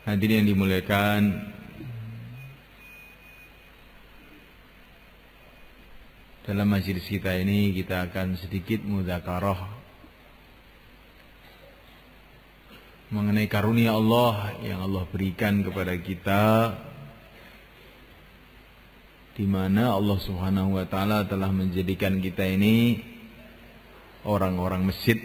Hadirin yang dimuliakan, dalam majelis kita ini kita akan sedikit mudzakarah mengenai karunia Allah yang Allah berikan kepada kita, di mana Allah Subhanahu wa taala telah menjadikan kita ini orang-orang masjid.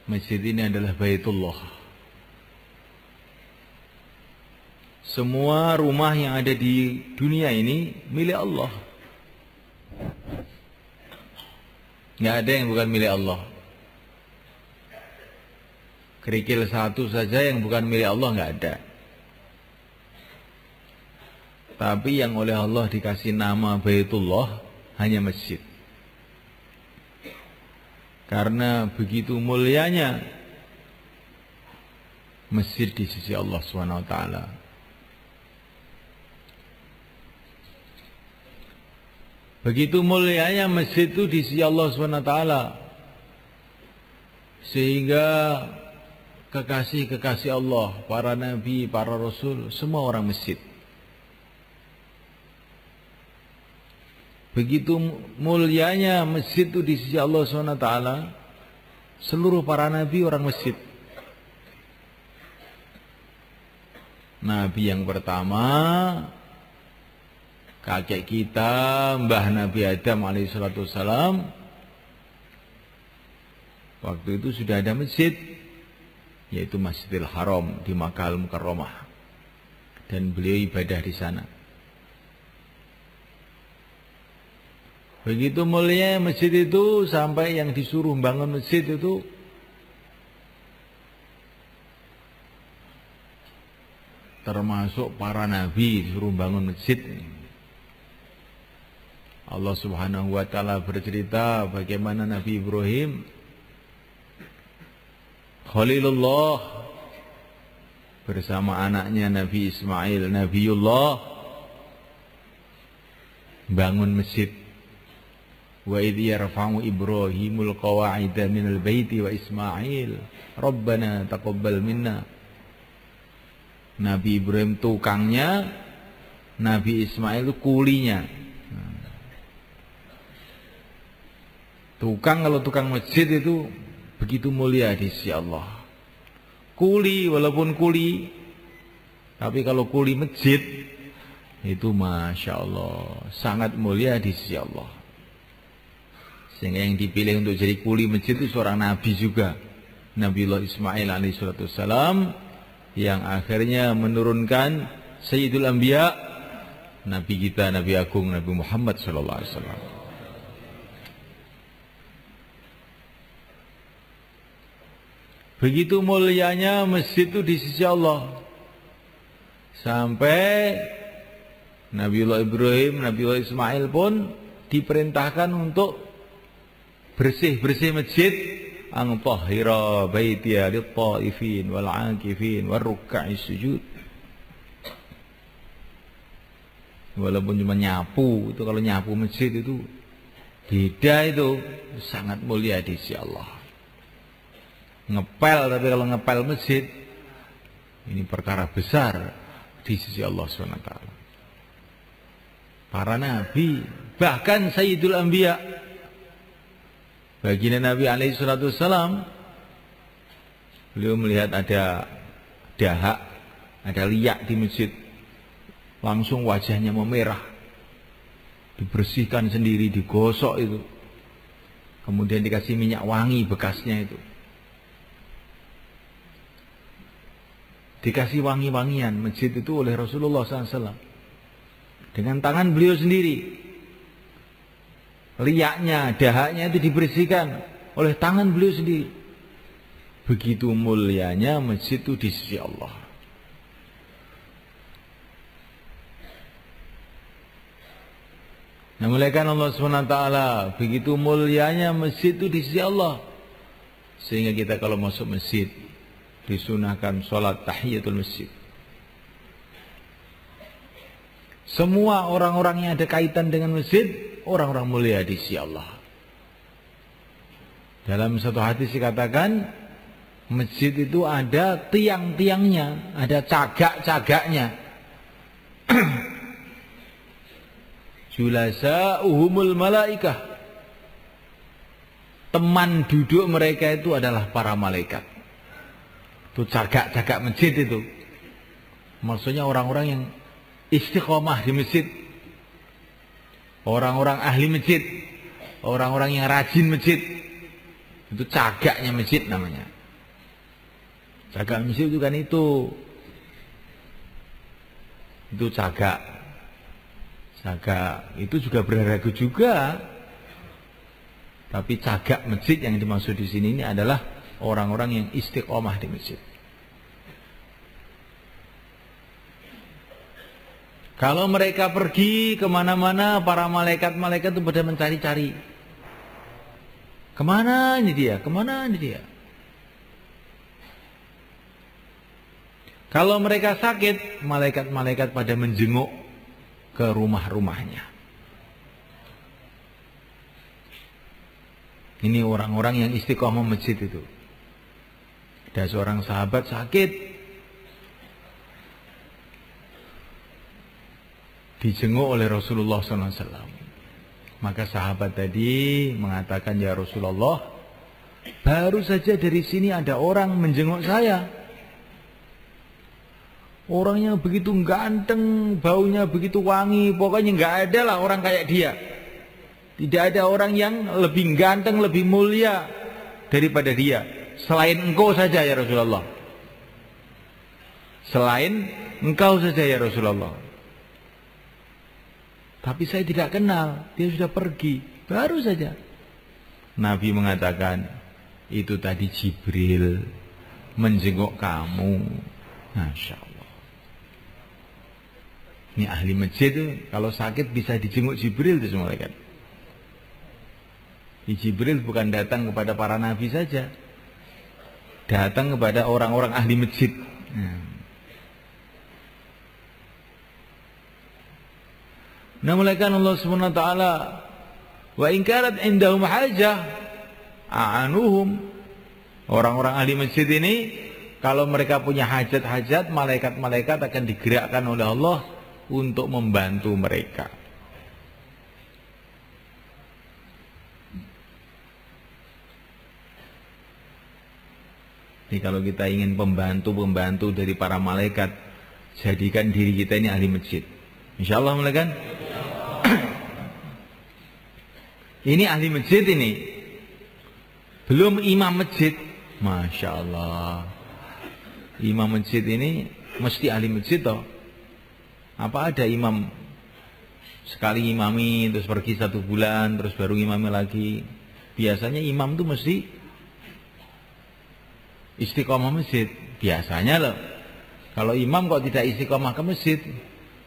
Masjid ini adalah Baitullah. Semua rumah yang ada di dunia ini milik Allah. Nggak ada yang bukan milik Allah. Kerikil satu saja yang bukan milik Allah nggak ada. Tapi yang oleh Allah dikasih nama Baitullah hanya masjid. Karena begitu mulianya masjid di sisi Allah Subhanahu wa taala. Begitu mulianya masjid itu di sisi Allah Subhanahu wa taala, sehingga kekasih-kekasih Allah, para nabi, para rasul, semua orang masjid. Begitu mulianya masjid itu di sisi Allah SWT, seluruh para nabi orang masjid. Nabi yang pertama, kakek kita, Mbah Nabi Adam alaihissalam, waktu itu sudah ada masjid, yaitu Masjidil Haram di Makkah Al-Mukarramah, dan beliau ibadah di sana. Begitu mulia masjid itu sampai yang disuruh bangun masjid itu termasuk para nabi disuruh bangun masjid. Allah Subhanahu wa taala bercerita bagaimana Nabi Ibrahim Khalilullah bersama anaknya Nabi Ismail Nabiullah bangun masjid. Wa idh yarfa'u Ibrahimul qawa'ida minal baiti wa Ismail Rabbana taqabbal minna. Nabi Ibrahim tukangnya, Nabi Ismail itu kulinya. Tukang, kalau tukang masjid itu begitu mulia di sisi Allah. Kuli walaupun kuli, tapi kalau kuli masjid itu Masya Allah sangat mulia di sisi Allah. Sehingga yang dipilih untuk jadi kuli masjid itu seorang nabi juga, Nabiullah Ismail alaihissalam, yang akhirnya menurunkan Sayyidul Anbiya, Nabi kita, Nabi Agung, Nabi Muhammad sallallahu alaihi wasallam. Begitu mulianya masjid itu di sisi Allah, sampai Nabiullah Ibrahim, Nabiullah Ismail pun diperintahkan untuk bersih-bersih masjid, ang tahhira baitiya lit-taifin wal 'akifin war ruk'is sujud. Walaupun cuma nyapu, itu kalau nyapu masjid itu beda, itu sangat mulia di sisi Allah. Ngepel, tapi kalau ngepel masjid ini perkara besar di sisi Allah SWT. Para nabi, bahkan Sayyidul Anbiya, baginda Nabi alaihissalam, beliau melihat ada dahak, ada liak di masjid, langsung wajahnya memerah, dibersihkan sendiri, digosok itu, kemudian dikasih minyak wangi bekasnya itu, dikasih wangi-wangian masjid itu oleh Rasulullah SAW dengan tangan beliau sendiri. Liaknya, dahaknya itu dibersihkan oleh tangan beliau sendiri. Begitu mulianya masjid itu di sisi Allah. Nah, muliakan Allah SWT, begitu mulianya masjid itu di sisi Allah, sehingga kita kalau masuk masjid disunahkan sholat tahiyatul masjid. Semua orang-orang yang ada kaitan dengan masjid orang-orang mulia di sisi Allah. Dalam satu hadis dikatakan masjid itu ada tiang-tiangnya, ada cagak-cagaknya. Julasa'uhumul malaikah. Teman duduk mereka itu adalah para malaikat. Itu cagak-cagak masjid itu. Maksudnya orang-orang yang istiqomah di masjid. Orang-orang ahli masjid. Orang-orang yang rajin masjid. Itu cagaknya masjid namanya. Cagak masjid itu kan itu. Itu cagak. Cagak itu juga berharga juga. Tapi cagak masjid yang dimaksud di sini ini adalah orang-orang yang istiqomah di masjid. Kalau mereka pergi kemana-mana, para malaikat-malaikat itu pada mencari-cari. Kemana ini dia? Kemana ini dia? Kalau mereka sakit, malaikat-malaikat pada menjenguk ke rumah-rumahnya. Ini orang-orang yang istiqomah masjid itu. Ada seorang sahabat sakit, dijenguk oleh Rasulullah SAW. Maka sahabat tadi mengatakan, ya Rasulullah, baru saja dari sini ada orang menjenguk saya. Orangnya begitu ganteng, baunya begitu wangi, pokoknya nggak ada lah orang kayak dia. Tidak ada orang yang lebih ganteng, lebih mulia daripada dia. Selain engkau saja ya Rasulullah. Selain engkau saja ya Rasulullah. Tapi saya tidak kenal, dia sudah pergi, baru saja. Nabi mengatakan, itu tadi Jibril menjenguk kamu. Masya Allah. Ini ahli masjid itu, kalau sakit bisa dijenguk Jibril itu semua malaikat. Jibril bukan datang kepada para nabi saja, datang kepada orang-orang ahli masjid. Nah, malaikat Allah Subhanahu wa taala, wa in kanat indahum hajah a'anuhum. Orang-orang ahli masjid ini kalau mereka punya hajat-hajat, malaikat-malaikat akan digerakkan oleh Allah untuk membantu mereka. Jadi kalau kita ingin pembantu-pembantu dari para malaikat, jadikan diri kita ini ahli masjid. Insyaallah malaikat. Ini ahli masjid ini. Belum imam masjid. Masya Allah. Imam masjid ini mesti ahli masjid toh. Apa ada imam sekali imami terus pergi 1 bulan terus baru imami lagi? Biasanya imam itu mesti istiqomah masjid. Biasanya loh. Kalau imam kok tidak istiqomah ke masjid,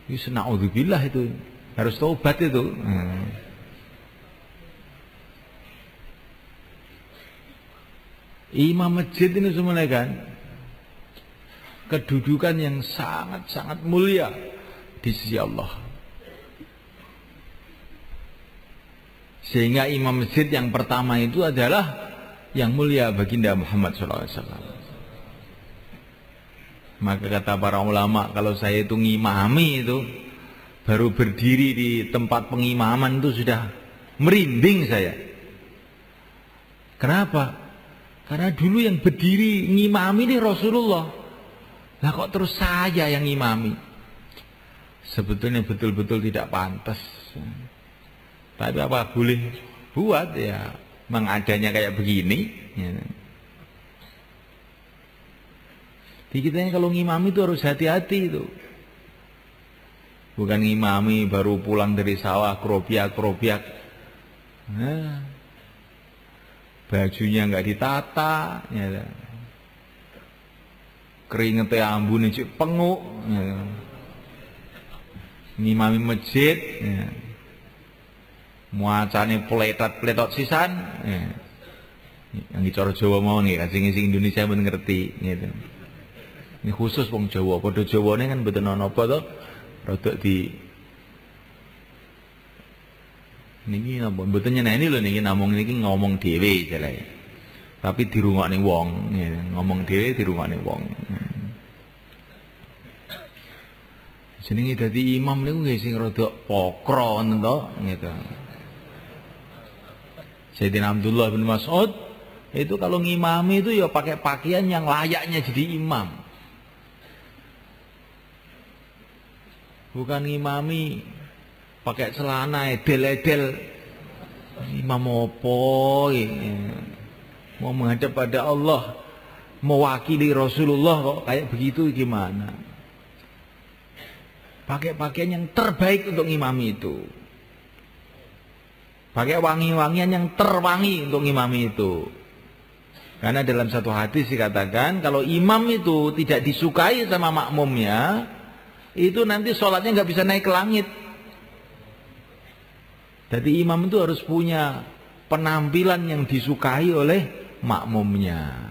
itu na'udzubillah itu. Harus taubat itu. Imam masjid ini semuanya kan kedudukan yang sangat-sangat mulia di sisi Allah. Sehingga imam masjid yang pertama itu adalah yang mulia baginda Muhammad SAW. Maka kata para ulama, kalau saya itu ngimami itu, baru berdiri di tempat pengimaman itu sudah merinding saya. Kenapa? Karena dulu yang berdiri ngimami ini Rasulullah. Lah kok terus saya yang ngimami? Sebetulnya betul-betul tidak pantas. Tapi apa boleh buat ya, mengadanya kayak begini. Ya. Jadi kita kalau ngimami itu harus hati-hati itu. Bukan ngimami baru pulang dari sawah krobiak-krobiak. Nah, bajunya nggak ditata, ya. Keringetnya ambune cik penguk, ya. Ngimami masjid, ya. Muacane pletot-pletot sisan, ya. Yang dicara Jawa mau nih, sing Indonesia pun ngerti, gitu. Ini khusus wong Jawa, padha Jawane kan mboten ana apa to, rodok di niki napa mboten nyeneni lho niki namung niki ngomong dhewe jare. Tapi dirungokne wong, ngomong dhewe dirungokne wong. Jenenge dadi imam niku nggih sing rada pokro ngoten to, gitu. Sayyidina Abdullah bin Mas'ud itu kalau ngimami itu ya pakai pakaian yang layaknya jadi imam. Bukan ngimami pakai celana edel-edel. Imam opo mau menghadap pada Allah, mewakili Rasulullah kok kayak begitu gimana? Pakai pakaian yang terbaik untuk ngimami itu. Pakai wangi-wangian yang terwangi untuk ngimami itu. Karena dalam satu hadis dikatakan kalau imam itu tidak disukai sama makmumnya, itu nanti sholatnya nggak bisa naik ke langit. Jadi imam itu harus punya penampilan yang disukai oleh makmumnya.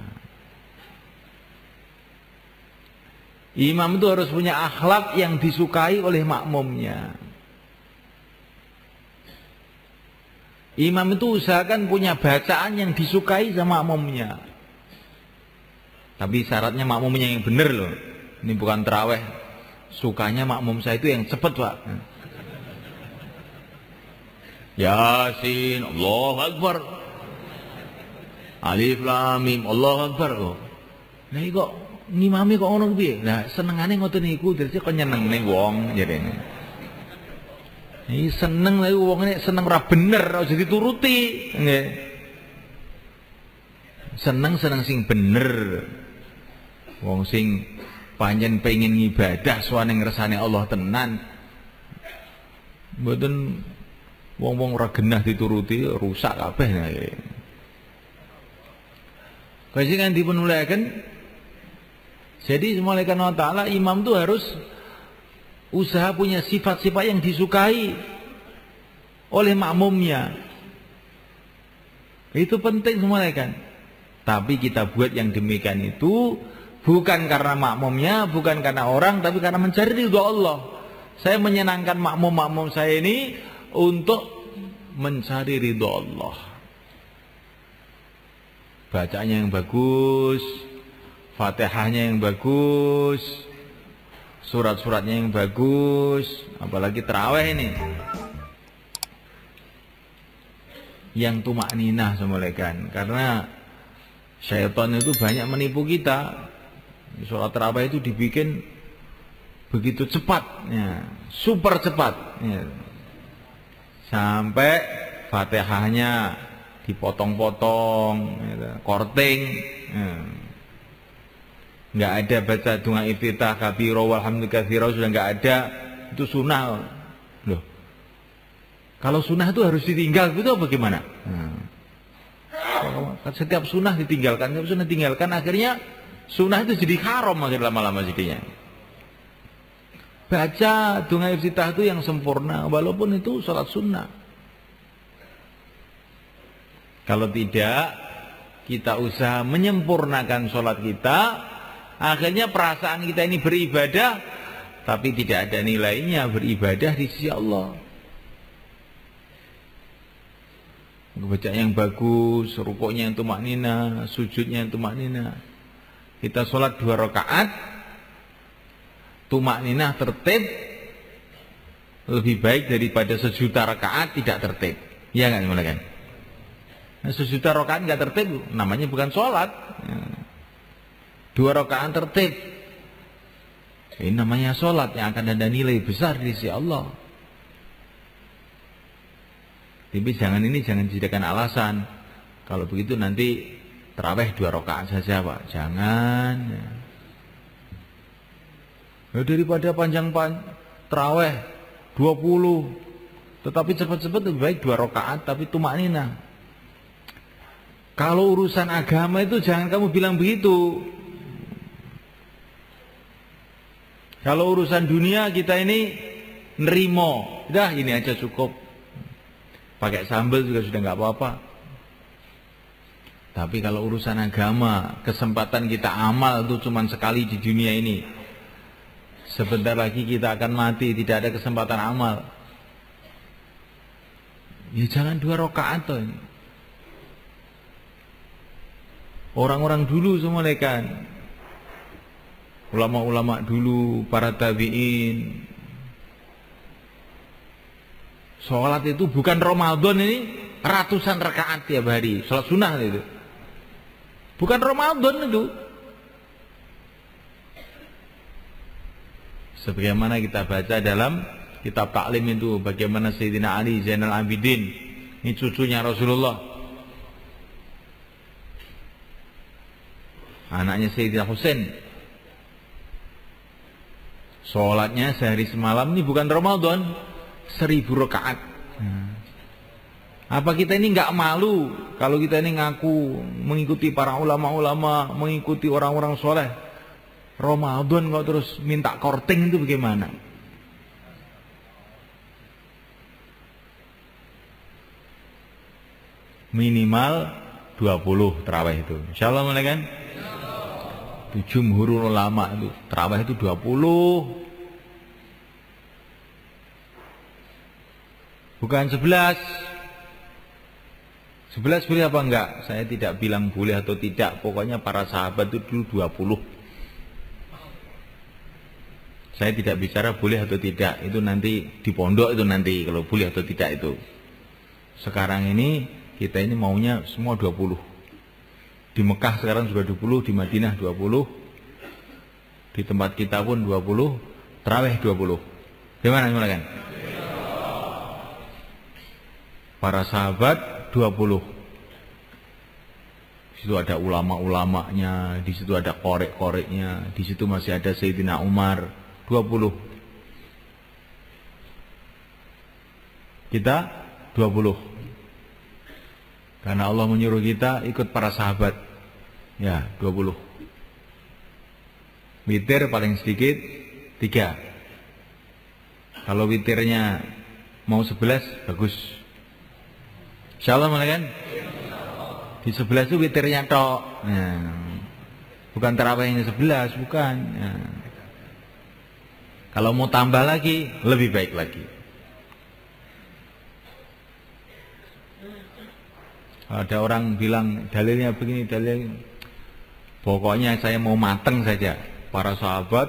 Imam itu harus punya akhlak yang disukai oleh makmumnya. Imam itu usahakan punya bacaan yang disukai sama makmumnya. Tapi syaratnya makmumnya yang benar loh. Ini bukan taraweh. Sukanya makmum saya itu yang cepat, Pak. Yasin, Allahu Akbar. Alif Lam Mim, Allahu Akbar. Nah iki kok ngimami kok ngono piye? Lah senengane ngoten niku, dadi kok nyenengne wong jarene. Iki seneng lha wong nek seneng ora bener aja dituruti, nggih. Seneng sing bener. Wong sing pancen pengen ngibadah suwane ngersane Allah tenan. Mboten wong-wong ora genah dituruti rusak kabeh nggih. Kajian dipun nulaken. Jadi mulai karena ta'ala imam itu harus usaha punya sifat-sifat yang disukai oleh makmumnya. Itu penting semuanya kan. Tapi kita buat yang demikian itu bukan karena makmumnya, bukan karena orang, tapi karena mencari ridho Allah. Saya menyenangkan makmum-makmum saya ini untuk mencari ridho Allah. Bacanya yang bagus, Fatihahnya yang bagus, surat-suratnya yang bagus, apalagi tarawih ini. Yang tumakninah semulaikan, karena syaitan itu banyak menipu kita. Sholat tarawih itu dibikin begitu cepat, ya, super cepat, ya. Sampai Fatihahnya dipotong-potong, ya, korting, ya. Nggak ada baca doa iftitah kabiro walhamdulillah katsira, sudah nggak ada. Itu sunnah loh. Kalau sunnah itu harus ditinggal gitu apa gimana? Setiap sunnah ditinggalkan, setiap sunnah ditinggalkan, akhirnya sunnah itu jadi haram akhirnya lama-lama jadinya. Baca doa iftitah itu yang sempurna walaupun itu sholat sunnah. Kalau tidak kita usaha menyempurnakan sholat kita, akhirnya perasaan kita ini beribadah, tapi tidak ada nilainya beribadah di sisi Allah. Baca yang bagus, rukuknya yang tumakninah, sujudnya yang tumakninah. Kita sholat 2 rakaat, tumakninah tertib, lebih baik daripada 1.000.000 rakaat tidak tertib. Iya nggak kan? Nah, 1.000.000 rakaat nggak tertib, namanya bukan sholat. 2 rakaat tertib, ini namanya sholat yang akan ada nilai besar di sisi Allah. Tapi jangan dijadikan alasan. Kalau begitu nanti tarawih 2 rakaat saja, Pak. Jangan. Ya, daripada panjang tarawih 20, tetapi cepat-cepat lebih baik 2 rakaat tapi tumakninah. Kalau urusan agama itu jangan kamu bilang begitu. Kalau urusan dunia kita ini nerimo, dah ini aja cukup. Pakai sambal juga sudah nggak apa-apa. Tapi kalau urusan agama, kesempatan kita amal itu cuma sekali di dunia ini. Sebentar lagi kita akan mati, tidak ada kesempatan amal. Ya jangan 2 rakaat toh ini. Orang-orang dulu semua kan, ulama-ulama dulu, para tabi'in, sholat itu bukan Ramadan ini ratusan rakaat tiap hari, sholat sunnah itu. Bukan Ramadan itu. Sebagaimana kita baca dalam kitab taklim itu, bagaimana Sayyidina Ali Zainal Abidin, ini cucunya Rasulullah, anaknya Sayyidina Husain, sholatnya sehari semalam ini bukan Ramadan, 1000 rakaat. Apa kita ini nggak malu kalau kita ini ngaku mengikuti para ulama-ulama, mengikuti orang-orang soleh? Ramadan kok terus minta korting itu bagaimana? Minimal 20 terawih itu. Insyaallah mulai kan? Jumhurul ulama itu terawih itu 20. Bukan 11. 11 boleh apa enggak? Saya tidak bilang boleh atau tidak. Pokoknya para sahabat itu dulu 20. Saya tidak bicara boleh atau tidak. Itu nanti di pondok itu nanti kalau boleh atau tidak itu. Sekarang ini kita ini maunya semua 20. Di Mekah sekarang sudah 20, di Madinah 20. Di tempat kita pun 20, tarawih 20. Gimana kan? Para sahabat 20. Di situ ada ulama-ulamanya, di situ ada korek-koreknya, di situ masih ada Sayyidina Umar 20. Kita 20. Karena Allah menyuruh kita ikut para sahabat. Ya, 20. Witir paling sedikit 3. Kalau witirnya mau 11 bagus. Insyaallah malah kan? Di 11 itu witirnya tok. Nah, bukan tarawihnya 11, bukan. Nah, kalau mau tambah lagi, lebih baik lagi. Ada orang bilang dalilnya begini, dalil. Pokoknya saya mau mateng saja. Para sahabat,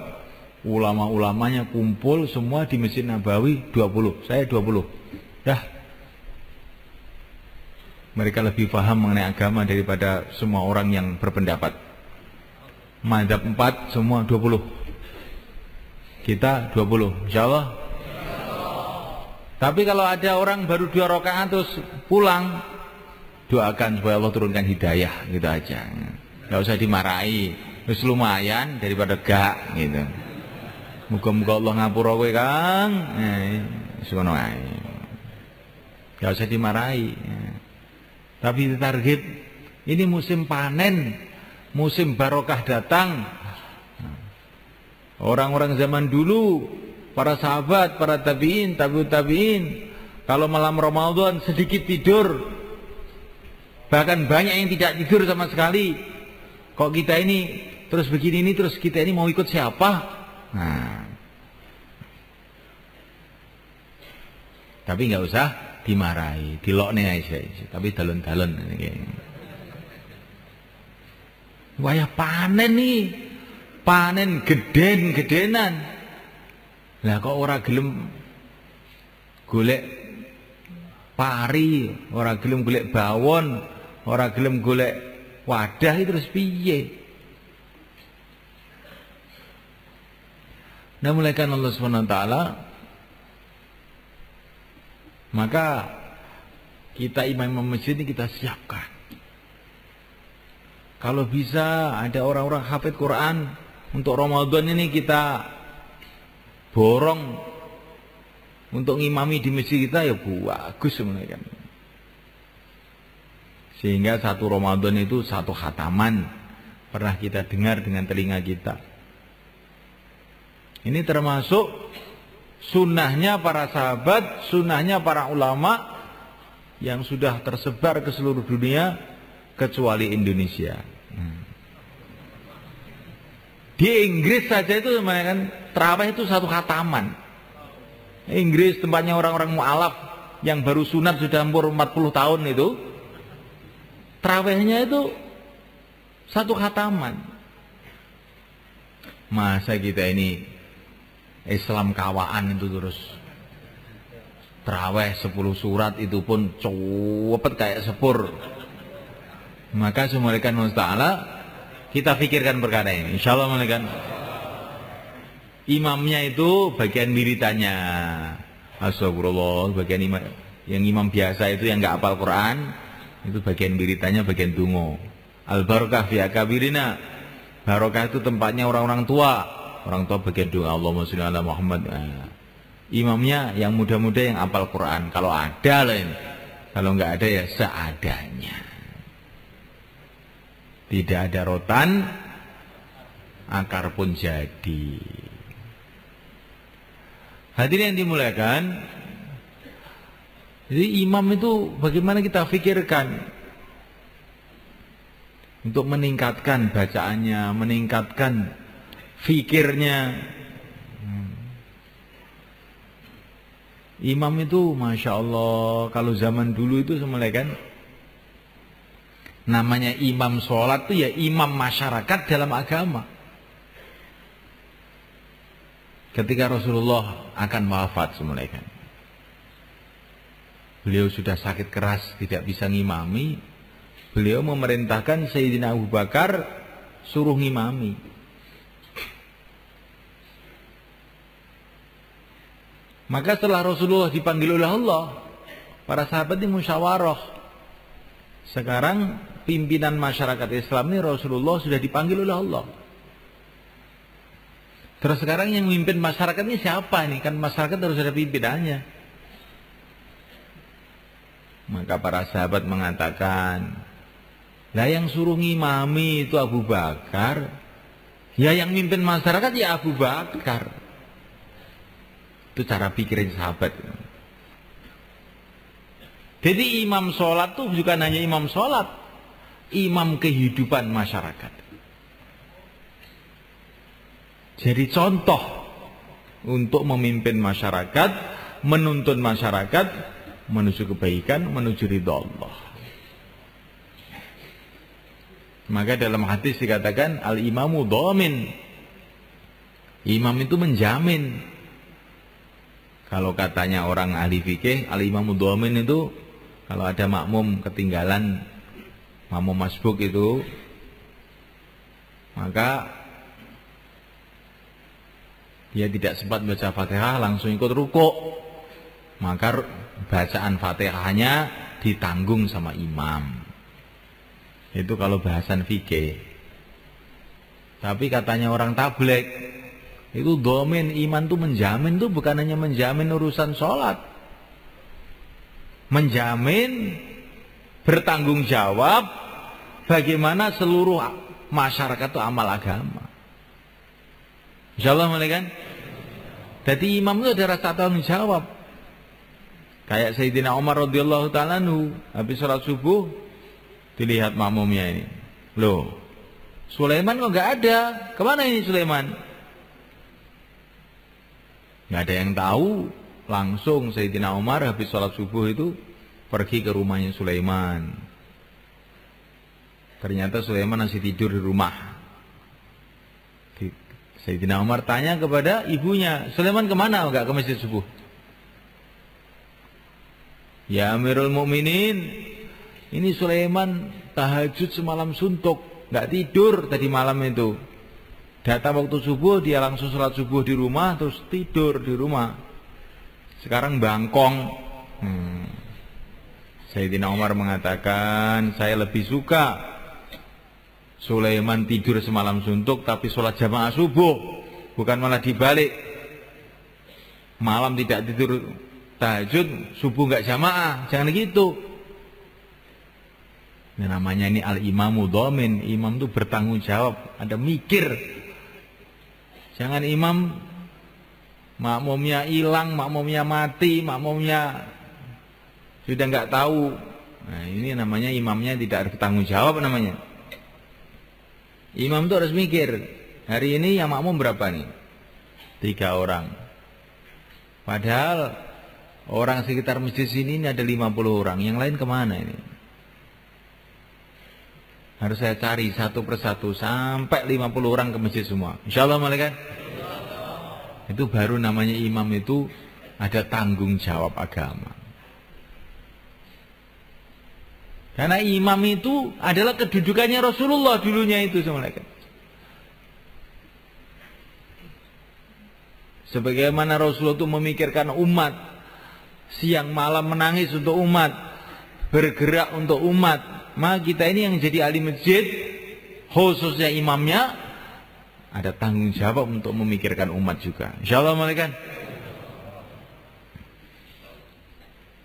ulama-ulamanya kumpul semua di Masjid Nabawi 20. Saya 20. Dah. Mereka lebih paham mengenai agama daripada semua orang yang berpendapat. Madzhab 4 semua 20. Kita 20, insyaallah. Tapi kalau ada orang baru 2 rakaat terus pulang, doakan supaya Allah turunkan hidayah, gitu aja. Nggak usah dimarahi. Terus lumayan daripada gak, gitu. Muga-muga Allah ngapura kowe, Kang. Ngono ae. Nggak usah dimarahi. Tapi target ini musim panen, musim barokah datang. Orang-orang zaman dulu, para sahabat, para tabi'in, tabi'ut tabi'in, kalau malam Ramadan sedikit tidur, bahkan banyak yang tidak tidur sama sekali. Kok kita ini terus begini ini, terus kita ini mau ikut siapa? Nah, tapi nggak usah dimarahi, dilokne aja. Tapi dalon-dalon. Wayah panen nih. Panen geden-gedenan. Lah kok ora gelem golek pari, ora gelem golek bawon, ora gelem golek wadah, itu terus piye? Nah, mulaikan Allah SWT, maka kita imam masjid ini kita siapkan. Kalau bisa ada orang-orang hafid Quran, untuk Ramadan ini kita borong untuk ngimami di masjid kita, ya bagus sebenarnya kan. Sehingga satu Ramadan itu satu khataman pernah kita dengar dengan telinga kita. Ini termasuk sunnahnya para sahabat, sunnahnya para ulama yang sudah tersebar ke seluruh dunia kecuali Indonesia. Di Inggris saja itu kan tarawih itu satu khataman. Inggris tempatnya orang-orang mu'alaf yang baru sunat sudah umur 40 tahun itu, tarawihnya itu Satu khataman. Masa kita ini Islam kawaan itu terus terawih 10 surat itu pun cepet kayak sepur. Maka semoga ta'ala kita pikirkan perkara ini. Insyaallah mereka. Imamnya itu bagian wiritannya. Astagfirullah, bagian imam yang imam biasa itu yang enggak hafal Quran, itu bagian wiritannya bagian dungo. Al barakah fi akabirina. Barokah itu tempatnya orang-orang tua. Orang tua bagian doa Allahumma sholli ala Muhammad. Imamnya yang muda-muda yang hafal Quran. Kalau ada lain. Kalau enggak ada ya seadanya. Tidak ada rotan, akar pun jadi. Hadirin yang dimuliakan, jadi imam itu bagaimana kita pikirkan untuk meningkatkan bacaannya, meningkatkan fikirnya. Imam itu Masya Allah, kalau zaman dulu itu semuanya kan namanya imam sholat itu ya imam masyarakat dalam agama. Ketika Rasulullah akan wafat semuanya kan, beliau sudah sakit keras tidak bisa ngimami. Beliau memerintahkan Sayyidina Abu Bakar suruh ngimami. Maka setelah Rasulullah dipanggil oleh Allah, para sahabat ini musyawarah. Sekarang pimpinan masyarakat Islam ini Rasulullah sudah dipanggil oleh Allah. Terus sekarang yang memimpin masyarakat ini siapa nih? Kan masyarakat harus ada pimpinannya. Maka para sahabat mengatakan, lah yang suruh ngimami itu Abu Bakar, ya yang mimpin masyarakat ya Abu Bakar. Itu cara pikirin sahabat. Jadi imam sholat itu bukan hanya imam sholat, imam kehidupan masyarakat. Jadi contoh untuk memimpin masyarakat, menuntun masyarakat menuju kebaikan, menuju ridha Allah. Maka dalam hadis dikatakan al-imamu dhamin. Imam itu menjamin. Kalau katanya orang ahli fikih, al-imamu dhamin itu kalau ada makmum ketinggalan, makmum masbuk itu, maka dia tidak sempat baca Fatihah langsung ikut rukuk, maka bacaan Fatihahnya ditanggung sama imam. Itu kalau bahasan fikih. Tapi katanya orang tabligh itu domin, iman itu menjamin, itu bukan hanya menjamin urusan sholat, menjamin bertanggung jawab bagaimana seluruh masyarakat itu amal agama. Insyaallah kan. Jadi imam itu ada rasa tanggung jawab. Kayak Sayyidina Umar radhiyallahu ta'ala anhu, habis sholat subuh dilihat makmumnya ini. Loh, Sulaiman kok enggak ada? Kemana ini Sulaiman? Enggak ada yang tahu. Langsung Sayyidina Umar habis sholat subuh itu pergi ke rumahnya Sulaiman. Ternyata Sulaiman masih tidur di rumah. Sayyidina Umar tanya kepada ibunya, Sulaiman kemana? Enggak ke masjid subuh. Ya Amirul Mukminin, ini Sulaiman tahajud semalam suntuk, enggak tidur tadi malam itu. Datang waktu subuh, dia langsung sholat subuh di rumah, terus tidur di rumah. Sekarang bangkong. Sayyidina Umar mengatakan, saya lebih suka Sulaiman tidur semalam suntuk tapi sholat jamaah subuh, bukan malah dibalik. Malam tidak tidur tahajud, subuh enggak jamaah. Jangan gitu. Ini namanya ini al-imamu dhamin. Imam itu bertanggung jawab, ada mikir. Jangan imam makmumnya hilang, makmumnya mati, makmumnya sudah enggak tahu. Nah, ini namanya imamnya tidak bertanggung jawab namanya. Imam itu harus mikir, hari ini yang makmum berapa nih? 3 orang. Padahal orang sekitar masjid sini ini ada 50 orang. Yang lain kemana ini? Harus saya cari satu persatu sampai 50 orang ke masjid semua. Insyaallah malaikat. Itu baru namanya imam itu ada tanggung jawab agama. Karena imam itu adalah kedudukannya Rasulullah dulunya itu malaikat. Sebagaimana Rasulullah itu memikirkan umat, siang malam menangis untuk umat, bergerak untuk umat, maka kita ini yang jadi ahli masjid, khususnya imamnya, ada tanggung jawab untuk memikirkan umat juga. Insyaallah malaikat.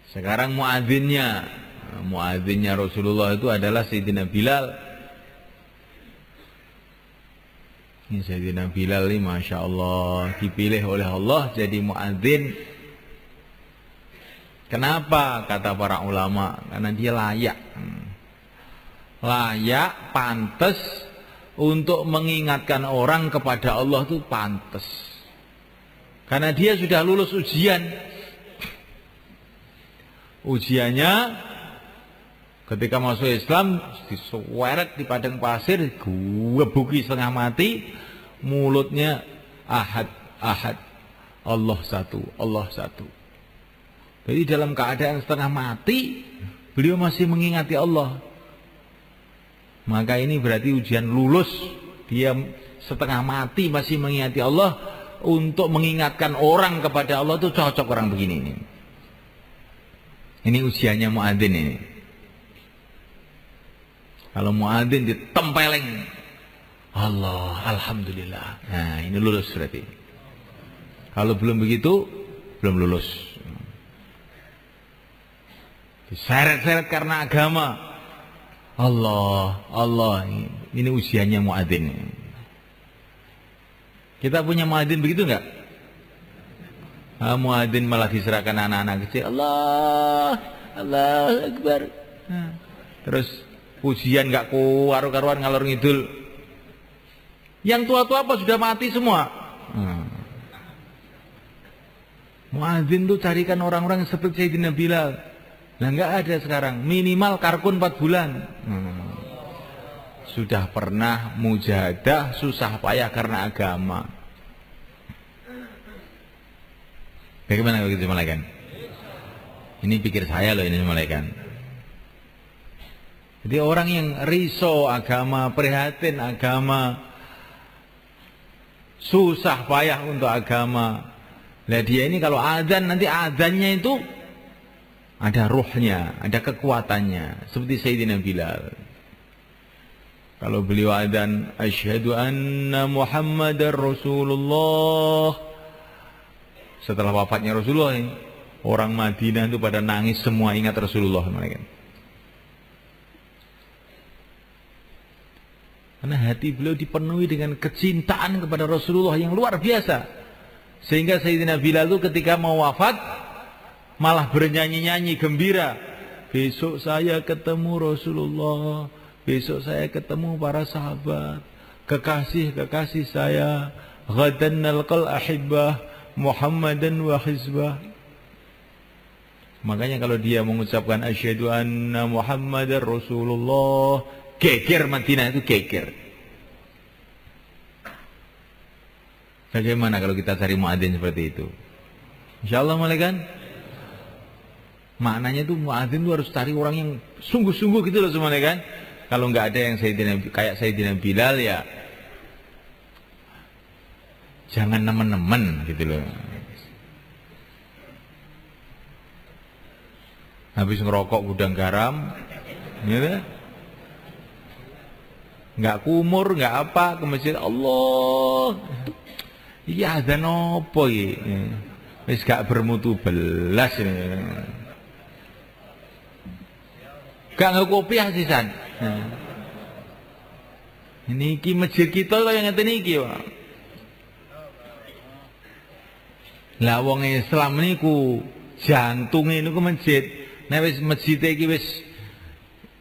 Sekarang muadzinnya Rasulullah itu adalah Sayyidina Bilal. Ini Sayyidina Bilal ini Masya Allah dipilih oleh Allah jadi muadzin. Kenapa? Kata para ulama, karena dia layak, pantas untuk mengingatkan orang kepada Allah itu pantas. Karena dia sudah lulus ujian. Ujiannya ketika masuk Islam disuweret di padang pasir, gebuki setengah mati, mulutnya ahad, Allah satu. Jadi dalam keadaan setengah mati, beliau masih mengingati Allah. Maka ini berarti ujian lulus. Dia setengah mati masih mengingati Allah. Untuk mengingatkan orang kepada Allah itu cocok orang begini ini. Ini ujiannya muadzin ini. Kalau muadzin ditempeleng, Allah, alhamdulillah. Nah, ini lulus berarti. Kalau belum begitu, belum lulus. Diseret-seret karena agama. Allah, ini ujiannya muadzin. Kita punya muadzin begitu enggak? Muadzin malah diserahkan anak-anak kecil. Allah Akbar. Terus ujian enggak karu-karuan ngalor ngidul. Yang tua-tua apa sudah mati semua. Muadzin tuh carikan orang-orang seperti Sayyidina Bilal. Nah enggak ada sekarang. Minimal karkun 4 bulan. Sudah pernah mujahadah susah payah karena agama. Bagaimana kalau gitu malaikat? Ini pikir saya loh ini malaikat. Jadi orang yang risau agama, prihatin agama, susah payah untuk agama. Nah dia ini kalau azan, nanti azannya itu ada ruhnya, ada kekuatannya. Seperti Sayyidina Bilal. Kalau beliau azan, asyhadu anna Muhammadar Rasulullah. Setelah wafatnya Rasulullah ini, orang Madinah itu pada nangis semua ingat Rasulullah mereka. Karena hati beliau dipenuhi dengan kecintaan kepada Rasulullah yang luar biasa. Sehingga Sayyidina Bilal itu ketika mau wafat malah bernyanyi-nyanyi gembira. Besok saya ketemu Rasulullah, besok saya ketemu para sahabat, kekasih-kekasih saya, ghadan nalqal ahibbah Muhammadan wa hizbah. Makanya kalau dia mengucapkan asyhadu anna Muhammadar Rasulullah, geger Madinah itu geger. Bagaimana kalau kita cari muadzin seperti itu? Insyaallah malaikat. Maknanya itu muadzin itu harus cari orang yang sungguh-sungguh gitu loh semuanya kan. Kalau nggak ada yang kayak Sayyidina Bilal ya jangan nemen-nemen gitu loh. Habis ngerokok gudang garam, gitu. Nggak kumur, nggak apa, ke masjid Allah. Iya ada nopo ya. Wis gak bermutu belas ini. Gak ngekopi hasisan. Ini ki masjid kita kaya ngeten iki, Pak. Lah wong Islam niku jantunge niku masjid. Nek wis masjid iki wis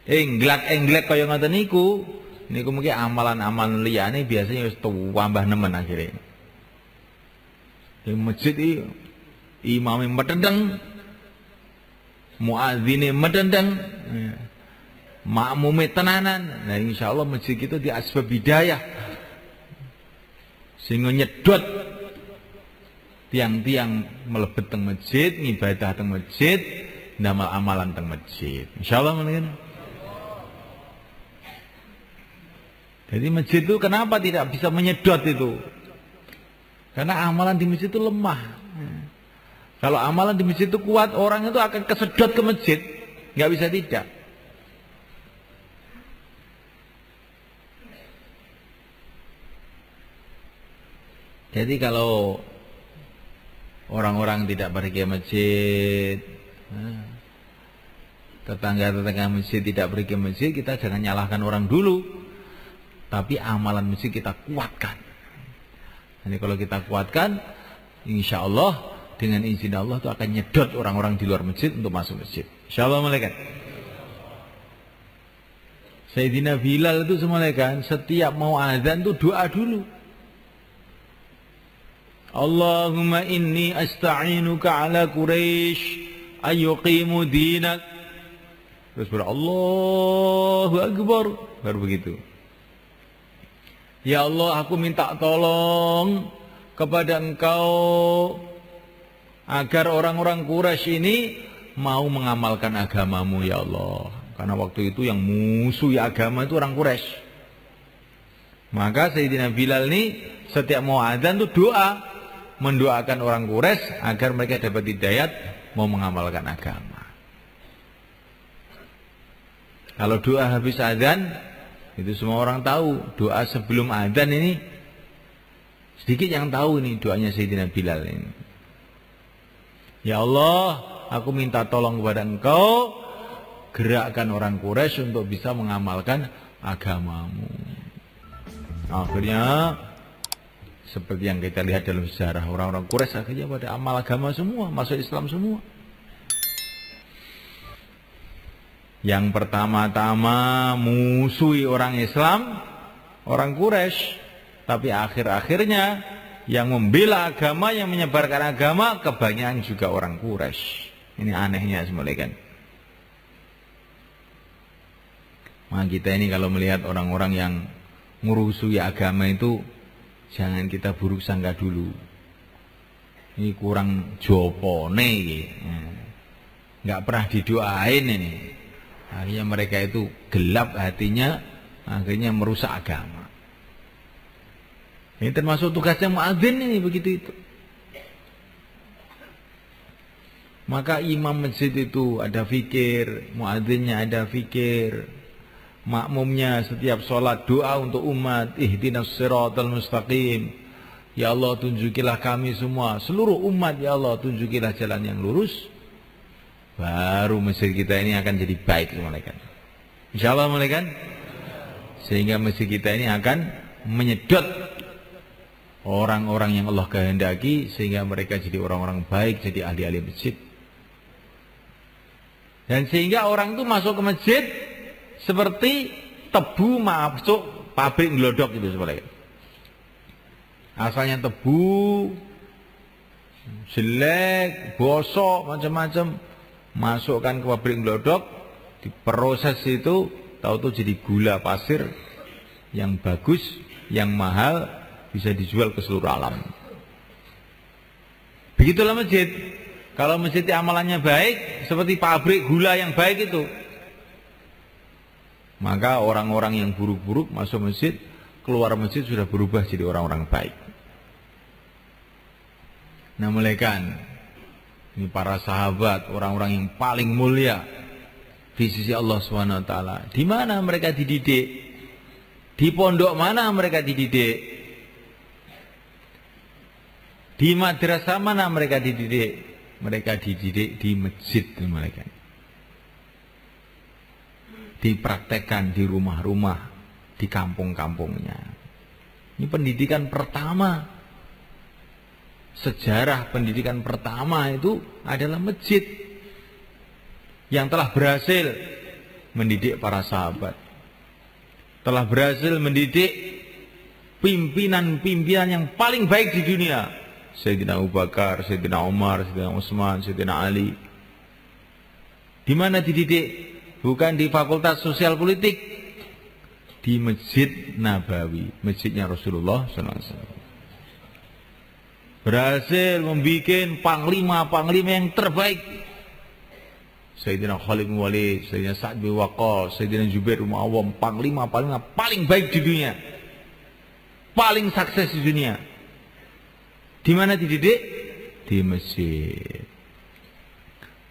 englak-englek kaya ngoten niku mungkin amalan-amalan liyane biasanya wis tambah nemen akhire. Di masjid iki imame medendeng, muadzine medendeng. makmume tenanan. Nah insya Allah masjid itu di asbab hidayah sehingga nyedot tiang-tiang melebet teng masjid, ngibadah teng masjid, ndamal amalan teng masjid. Insya Allah mungkin. Jadi masjid itu kenapa tidak bisa menyedot itu? Karena amalan di masjid itu lemah. Kalau amalan di masjid itu kuat, orang itu akan kesedot ke masjid. Nggak bisa tidak. Jadi kalau orang-orang tidak pergi ke masjid, tetangga-tetangga masjid tidak pergi ke masjid, kita jangan nyalahkan orang dulu. Tapi amalan masjid kita kuatkan. Jadi kalau kita kuatkan, insya Allah dengan izin Allah itu akan nyedot orang-orang di luar masjid untuk masuk masjid. Insya Allah malaikat. Sayyidina Bilal itu semalekan setiap mau azan itu doa dulu. Allahumma inni asta'inuka ala Quraisy ayyuqimu dinak. Terus Allahu Akbar. Baru begitu. Ya Allah, aku minta tolong kepada Engkau agar orang-orang Quraisy ini mau mengamalkan agamamu ya Allah. Karena waktu itu yang musuh agama itu orang Quraisy. Maka Sayyidina Bilal ini setiap mau adzan itu doa, mendoakan orang Quraisy agar mereka dapat hidayat mau mengamalkan agama. Kalau doa habis adzan, itu semua orang tahu. Doa sebelum adzan ini sedikit yang tahu ini doanya Sayyidina Bilal ini. Ya Allah, aku minta tolong kepada Engkau, gerakkan orang Quraisy untuk bisa mengamalkan agamamu. Akhirnya seperti yang kita lihat dalam sejarah, orang-orang Quraisy akhirnya pada amal agama semua, masuk Islam semua. Yang pertama-tama musuhi orang Islam, orang Quraisy, tapi akhir-akhirnya yang membela agama, yang menyebarkan agama kebanyakan juga orang Quraisy. Ini anehnya semalekan. Maka kita ini kalau melihat orang-orang yang ngurusi agama itu, jangan kita buruk sangka dulu. Ini kurang jopone, nggak pernah didoain ini. Akhirnya mereka itu gelap hatinya, akhirnya merusak agama. Ini termasuk tugasnya muadzin ini begitu itu. Maka imam masjid itu ada fikir, muadzinnya ada fikir, makmumnya setiap sholat doa untuk umat, ihdinas siratal mustaqim. Ya Allah tunjukilah kami semua, seluruh umat ya Allah tunjukilah jalan yang lurus. Baru masjid kita ini akan jadi baik malaikat. Insyaallah malaikat. Sehingga masjid kita ini akan menyedot orang-orang yang Allah kehendaki sehingga mereka jadi orang-orang baik, jadi ahli-ahli masjid. Dan sehingga orang itu masuk ke masjid seperti tebu masuk pabrik glodok itu malaikat. Asalnya tebu, jelek, bosok, macam-macam, masukkan ke pabrik glodok, diproses itu, tahu-tahu jadi gula pasir yang bagus, yang mahal, bisa dijual ke seluruh alam. Begitulah masjid. Kalau masjid amalannya baik, seperti pabrik gula yang baik itu, maka orang-orang yang buruk-buruk masuk masjid, keluar masjid sudah berubah jadi orang-orang baik. Nah malaikat, ini para sahabat, orang-orang yang paling mulia di sisi Allah SWT. Di mana mereka dididik? Di pondok mana mereka dididik? Di madrasah mana mereka dididik? Mereka dididik di masjid mereka. Dipraktekkan di rumah-rumah, di kampung-kampungnya. Ini pendidikan pertama. Sejarah pendidikan pertama itu adalah masjid yang telah berhasil mendidik para sahabat, telah berhasil mendidik pimpinan-pimpinan yang paling baik di dunia, Sayyidina Abu Bakar, Sayyidina Umar, Sayyidina Utsman, Sayyidina Ali. Di mana dididik? bukan di Fakultas Sosial Politik, di Masjid Nabawi, masjidnya Rasulullah SAW. Berhasil membuat panglima-panglima yang terbaik. Sayyidina Khalid bin Walid, Sayyidina Sa'ad bin Waqqas, Sayyidina Jubair bin Awam, panglima-panglima paling baik di dunia. Paling sukses di dunia. Di mana dididik? Di masjid.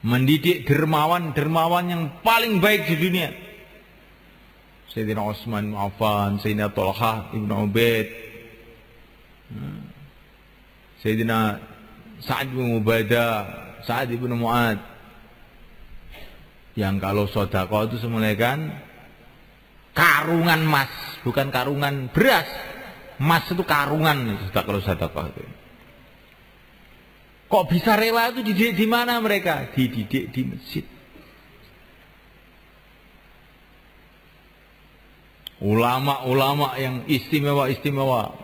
Mendidik dermawan-dermawan yang paling baik di dunia. Sayyidina Utsman bin Affan, Sayyidina Thalhah ibn Ubaid, Sayyidina Sa'ad bin Ubadah, Sa'ad ibn Mu'ad, yang kalau sedekah itu semuanya kan karungan emas, bukan karungan beras. Emas itu karungan kalau sedekah itu. Kok bisa rela itu dididik di mana mereka? Dididik di masjid. Ulama-ulama yang istimewa-istimewa.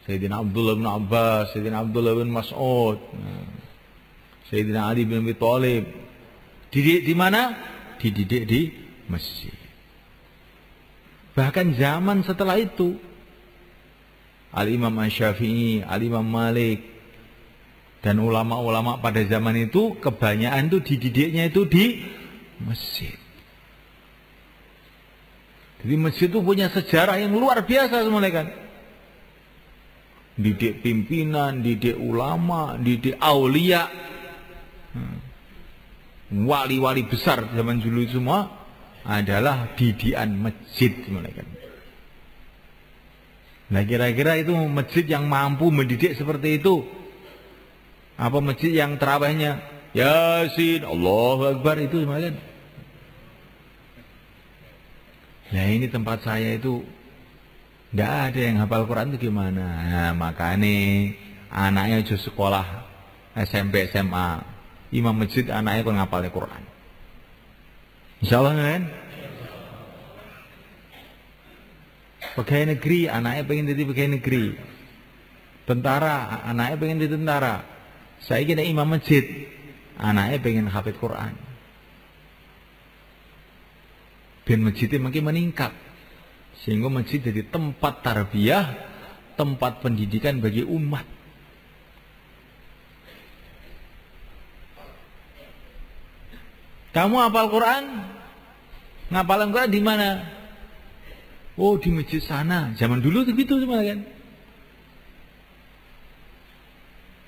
Sayyidina Abdullah bin Abbas, Sayyidina Abdullah bin Mas'ud, Sayyidina Ali bin Abi Thalib. Dididik di mana? Dididik di masjid. Bahkan zaman setelah itu, Al-Imam Asy-Syafi'i, Al-Imam Malik, dan ulama-ulama pada zaman itu kebanyakan itu dididiknya itu di masjid. Jadi masjid itu punya sejarah yang luar biasa semuanya kan. Didik pimpinan, didik ulama, didik aulia, wali-wali besar zaman dulu semua adalah didikan masjid semuanya kan. Nah kira-kira itu masjid yang mampu mendidik seperti itu. Apa masjid yang terawihnya Yasin, Allahu Akbar itu semuanya kan. Nah ini tempat saya itu tidak ada yang hafal Quran itu gimana? Nah, makanya anaknya aja sekolah SMP SMA, imam masjid anaknya kok ngapalnya Quran. Insya Allah kan? Pegawai negeri anaknya pengen jadi pegawai negeri. Tentara anaknya pengen jadi tentara. Saya kira imam masjid anaknya pengen hafid Quran. Dan masjidnya makin meningkat sehingga masjid jadi tempat tarbiyah, tempat pendidikan bagi umat. Kamu hafal Quran? Ngapalan Quran di mana? Oh di masjid sana. Zaman dulu begitu semua kan.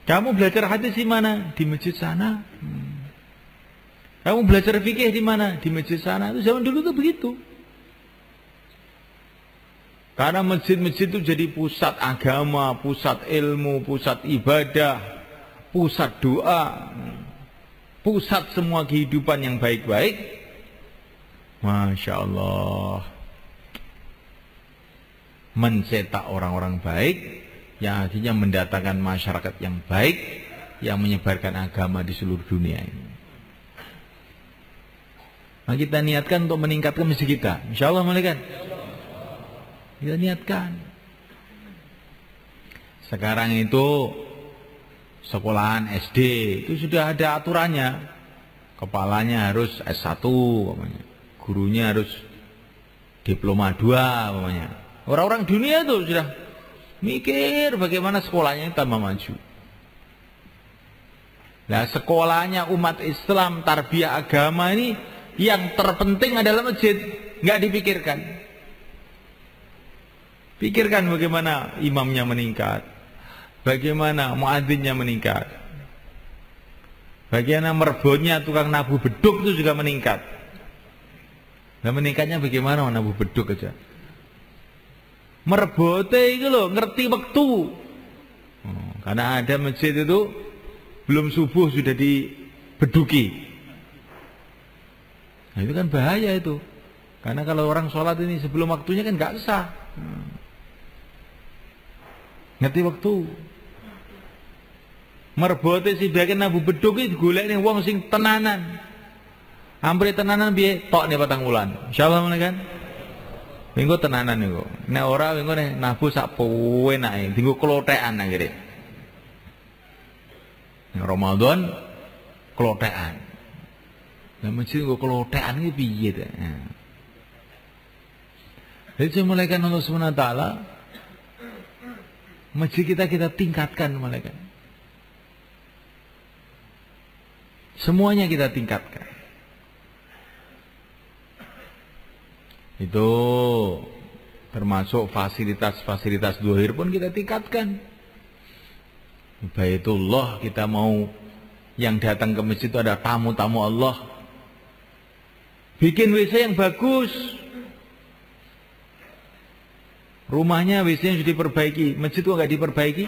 Kamu belajar hadis di mana? Di masjid sana. Kamu belajar fikih di mana? Di masjid sana. Itu zaman dulu tuh begitu. Karena masjid-masjid itu jadi pusat agama, pusat ilmu, pusat ibadah, pusat doa, pusat semua kehidupan yang baik-baik. Masya Allah. Mencetak orang-orang baik, yang akhirnya mendatangkan masyarakat yang baik, yang menyebarkan agama di seluruh dunia ini. Nah, kita niatkan untuk meningkatkan masjid kita. Insya Allah kan? Kita niatkan. Sekarang itu sekolahan SD itu sudah ada aturannya. Kepalanya harus S1, gurunya harus diploma 2, namanya. Orang-orang dunia itu sudah mikir bagaimana sekolahnya tambah maju. Nah, sekolahnya umat Islam tarbiyah agama ini yang terpenting adalah masjid, nggak dipikirkan. Pikirkan bagaimana imamnya meningkat, bagaimana muadzinnya meningkat, bagaimana merbotnya tukang nabuh beduk itu juga meningkat. Nah meningkatnya bagaimana nabuh beduk aja? Merbote itu loh ngerti waktu. Karena ada masjid itu belum subuh sudah dibeduki. Nah itu kan bahaya itu. Karena kalau orang sholat ini sebelum waktunya kan gak sah. Ngerti waktu. Merbote si bagian nabu beduk itu golek nih wong sing tenanan. Hampir tenanan biye tok nih patang wulan. Insyaallah mana kan? Minggu tenanan niku. Nek ora minggu nih nabu sak penake, dinggo klothekan akhire. Ramadan klothekan. Lah masjid kok kelotekan iki piye ta? Jadi malaikat Allah Subhanahu wa taala masjid kita tingkatkan malaikat. Semuanya kita tingkatkan. Itu termasuk fasilitas-fasilitas zuhir pun kita tingkatkan. Baitullah, kita mau yang datang ke masjid itu ada tamu-tamu Allah. Bikin WC yang bagus. Rumahnya WC yang sudah diperbaiki, masjid kok nggak diperbaiki?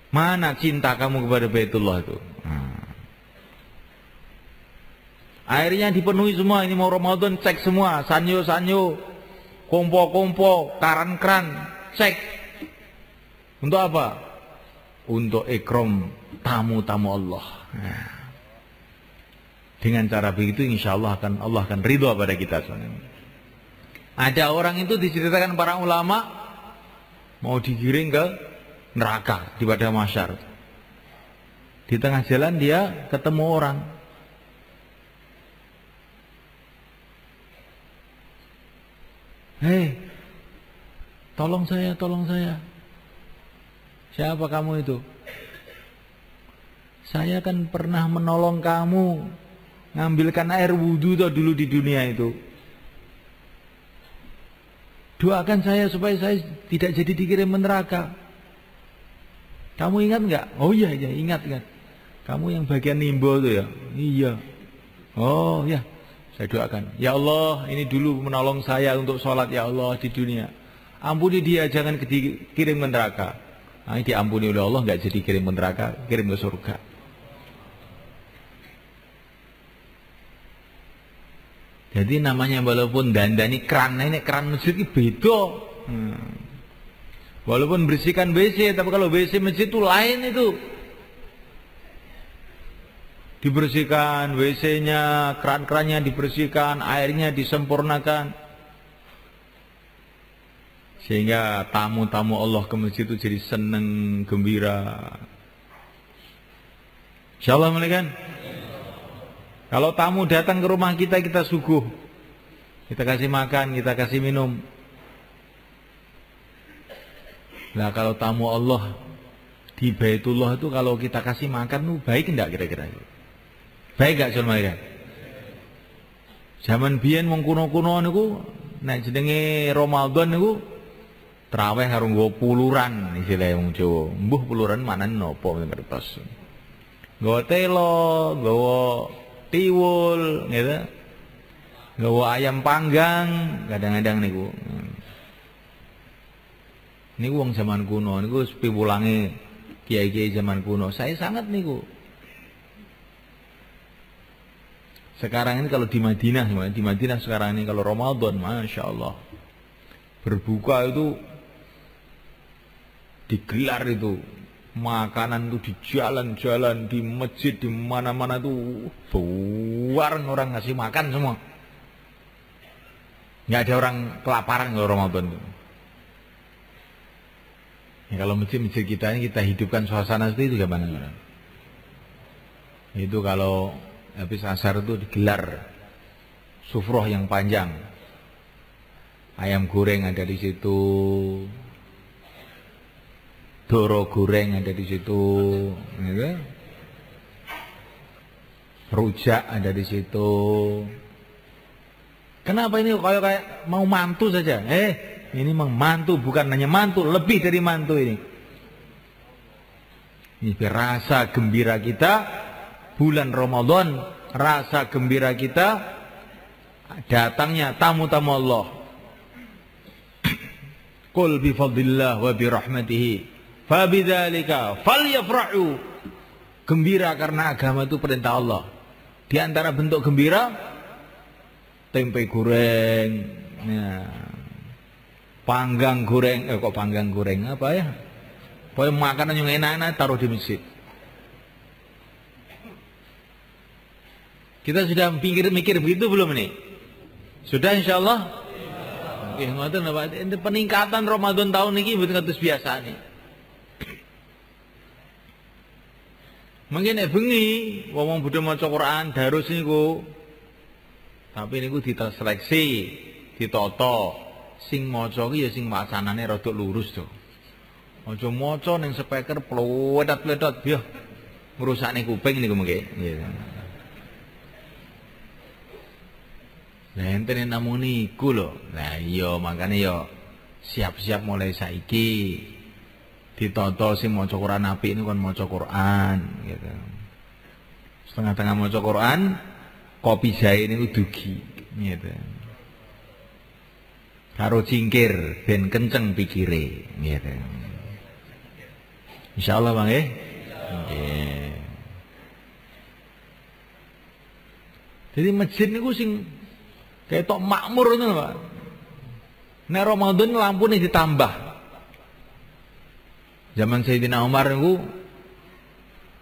Mana cinta kamu kepada Baitullah itu? Airnya dipenuhi semua, ini mau Ramadan cek semua, sanyo-sanyo, kompo-kompo, karan-keran, cek. Untuk apa? Untuk ikram tamu-tamu Allah. Dengan cara begitu insya Allah akan ridho pada kita. Ada orang itu diceritakan para ulama mau digiring ke neraka di padang mahsyar. Di tengah jalan dia ketemu orang. Hei, tolong saya. Siapa kamu itu? Saya kan pernah menolong kamu ngambilkan air wudhu dulu di dunia itu. Doakan saya supaya saya tidak jadi dikirim neraka. Kamu ingat nggak? Oh iya ingat. Kamu yang bagian nimbo itu ya? Iya. Oh ya. Saya doakan, ya Allah, ini dulu menolong saya untuk sholat, ya Allah, di dunia. Ampuni dia, jangan dikirim ke neraka. Nah, diampuni oleh Allah, nggak jadi kirim ke neraka, kirim ke surga. Jadi namanya walaupun dandani keran, ini keran masjid ini beda. Walaupun bersihkan WC, tapi kalau WC masjid itu lain itu. Dibersihkan WC-nya, keran-kerannya dibersihkan, airnya disempurnakan. Sehingga tamu-tamu Allah ke masjid itu jadi senang, gembira. Insyaallah kan? Kalau tamu datang ke rumah kita, kita suguh. Kita kasih makan, kita kasih minum. Nah kalau tamu Allah di Baitullah itu kalau kita kasih makan itu baik enggak kira-kira? Baik gak Sulmaikan? Zaman biyen wong kuno-kuno niku nek jenenge Ramadan niku traweh karo nggo puluran istilahé wong Jawa. Mbuh puluran maknane napa ngertos. Nggawa telo, nggawa tiwul gitu. Nggawa ayam panggang kadang-kadang niku. Niku wong zaman kuno niku piwulange kiai-kiai zaman kuno. Saya sangat niku. Sekarang ini kalau di Madinah sekarang ini kalau Ramadan, Masya Allah, berbuka itu digelar itu, makanan itu di jalan-jalan, di masjid, di mana-mana itu, orang ngasih makan semua. Nggak ada orang kelaparan kalau Ramadan itu. Ya, kalau masjid-masjid kita ini kita hidupkan suasana seperti itu gimana? Itu kalau habis asar itu digelar sufroh yang panjang, ayam goreng ada di situ, doro goreng ada di situ, gitu. Rujak ada di situ. Kenapa ini kayak mau mantu saja? Ini memang mantu, bukan hanya mantu, lebih dari mantu ini. Ini rasa gembira kita. Bulan Ramadan, rasa gembira kita datangnya tamu-tamu Allah. Qul bi fadlillah wa bi rahmatihi fa bidzalika falyafrahu. Gembira karena agama itu perintah Allah. Di antara bentuk gembira tempe goreng, ya. Panggang goreng, kok panggang goreng apa ya? Pokoknya makanan yang enak-enak taruh di masjid. Kita sudah mikir begitu belum ini? Sudah insyaallah? Oke, ngoten Pak. Peningkatan Ramadan tahun ini betul-betul biasa nih. Mungkin nek bengi wong budhe maca Quran darus niku. Tapi niku diseleksi, ditata. Sing maca ki ya sing wacanane rada lurus to. Aja maca ning speaker pletot-pletot biyo. Ngrusakne kuping niku mengke. Nggih. Lah enten namung niku lho. Lah iya makane ya siap-siap mulai saiki. Ditata sing maca Quran apik niku kon maca Quran gitu. Setengah-tengah maca Quran, kopi jahe niku dugi gitu. Karo cingkir ben kenceng pikire gitu. Insyaallah Bang nggih. Nggih. Jadi masjid niku sing ketok makmur ngono Pak. Nek Ramadan lampune ditambah. Zaman Sayyidina Umar niku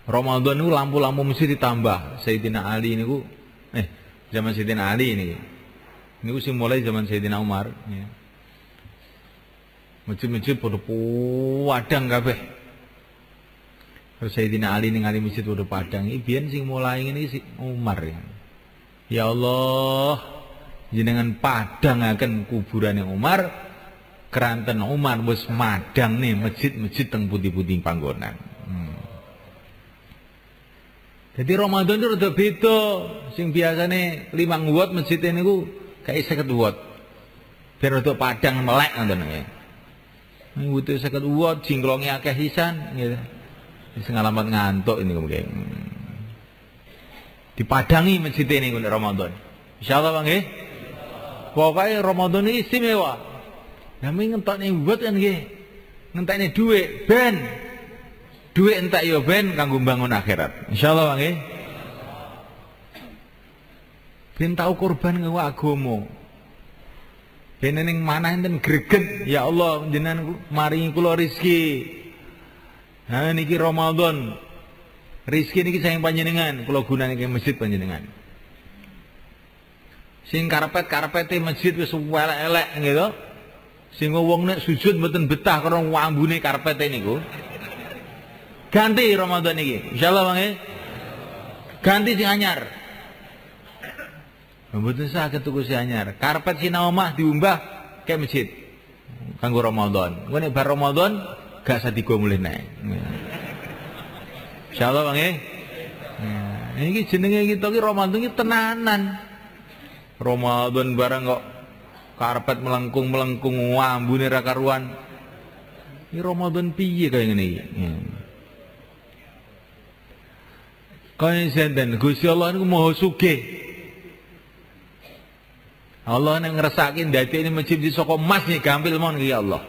Ramadan niku lampu-lampu mesti ditambah. Sayyidina Ali niku zaman Sayyidina Ali niki. Niku sing mulai zaman Sayyidina Umar ya. Masjid-masjid padha padang kabeh. Terus Sayyidina Ali ningali masjid padha padang iki biyen sing mulai ngene iki Umar ya. Ya Allah, jenengan padangaken kuburane Umar. Keranten Umar wis madang nih masjid-masjid teng pundi-pundi panggonan. Jadi Ramadan itu rada beda. Sing biasane 5 watt masjid niku kayak 50 watt. Biar rada padang melek ngoten nggih. Ning butuh 50 watt jingklonge akeh sisan gitu. Wis ngalamat ngantuk ini mungkin. Dipadangi masjid niku nek Ramadan. Insyaallah Bang nggih. Pokoke Ramadan ini istimewa. Kami ngentokne buat kan nggih. Ngentekne dhuwit ben. Dhuwit entek ya ben kanggo bangun akhirat. Insyaallah nggih. Ben tau korban kanggo agama. Ben ning manah enten greget, ya Allah jenengan maringi kula rezeki. Ha niki Ramadan. Rezeki niki sayang panjenengan, kula gunane ke masjid panjenengan. Sing karpet-karpete masjid wis elek-elek gitu. Sing wong nek sujud mboten betah karo wambune karpet niku. Ganti Ramadan iki. Insyaallah Bang nggih. Ganti sing anyar. Mboten saged tuku sing anyar. Karpet sing omah diumbah ke masjid. Kanggo Ramadan. Engko nek bar Ramadan gak usah digo mulih nek. Insyaallah Bang nggih. Nah, iki jenenge kita iki Ramadan iki tenanan. Ramadan barang kok karpet melengkung ambune ra karuan. Iki Ramadan piye kaya ngene iki? Kaya senten Gusti Allah niku Maha Sugih. Allah nek ngresake ndadekne masjid di saka emas nih gampil mon iki Allah.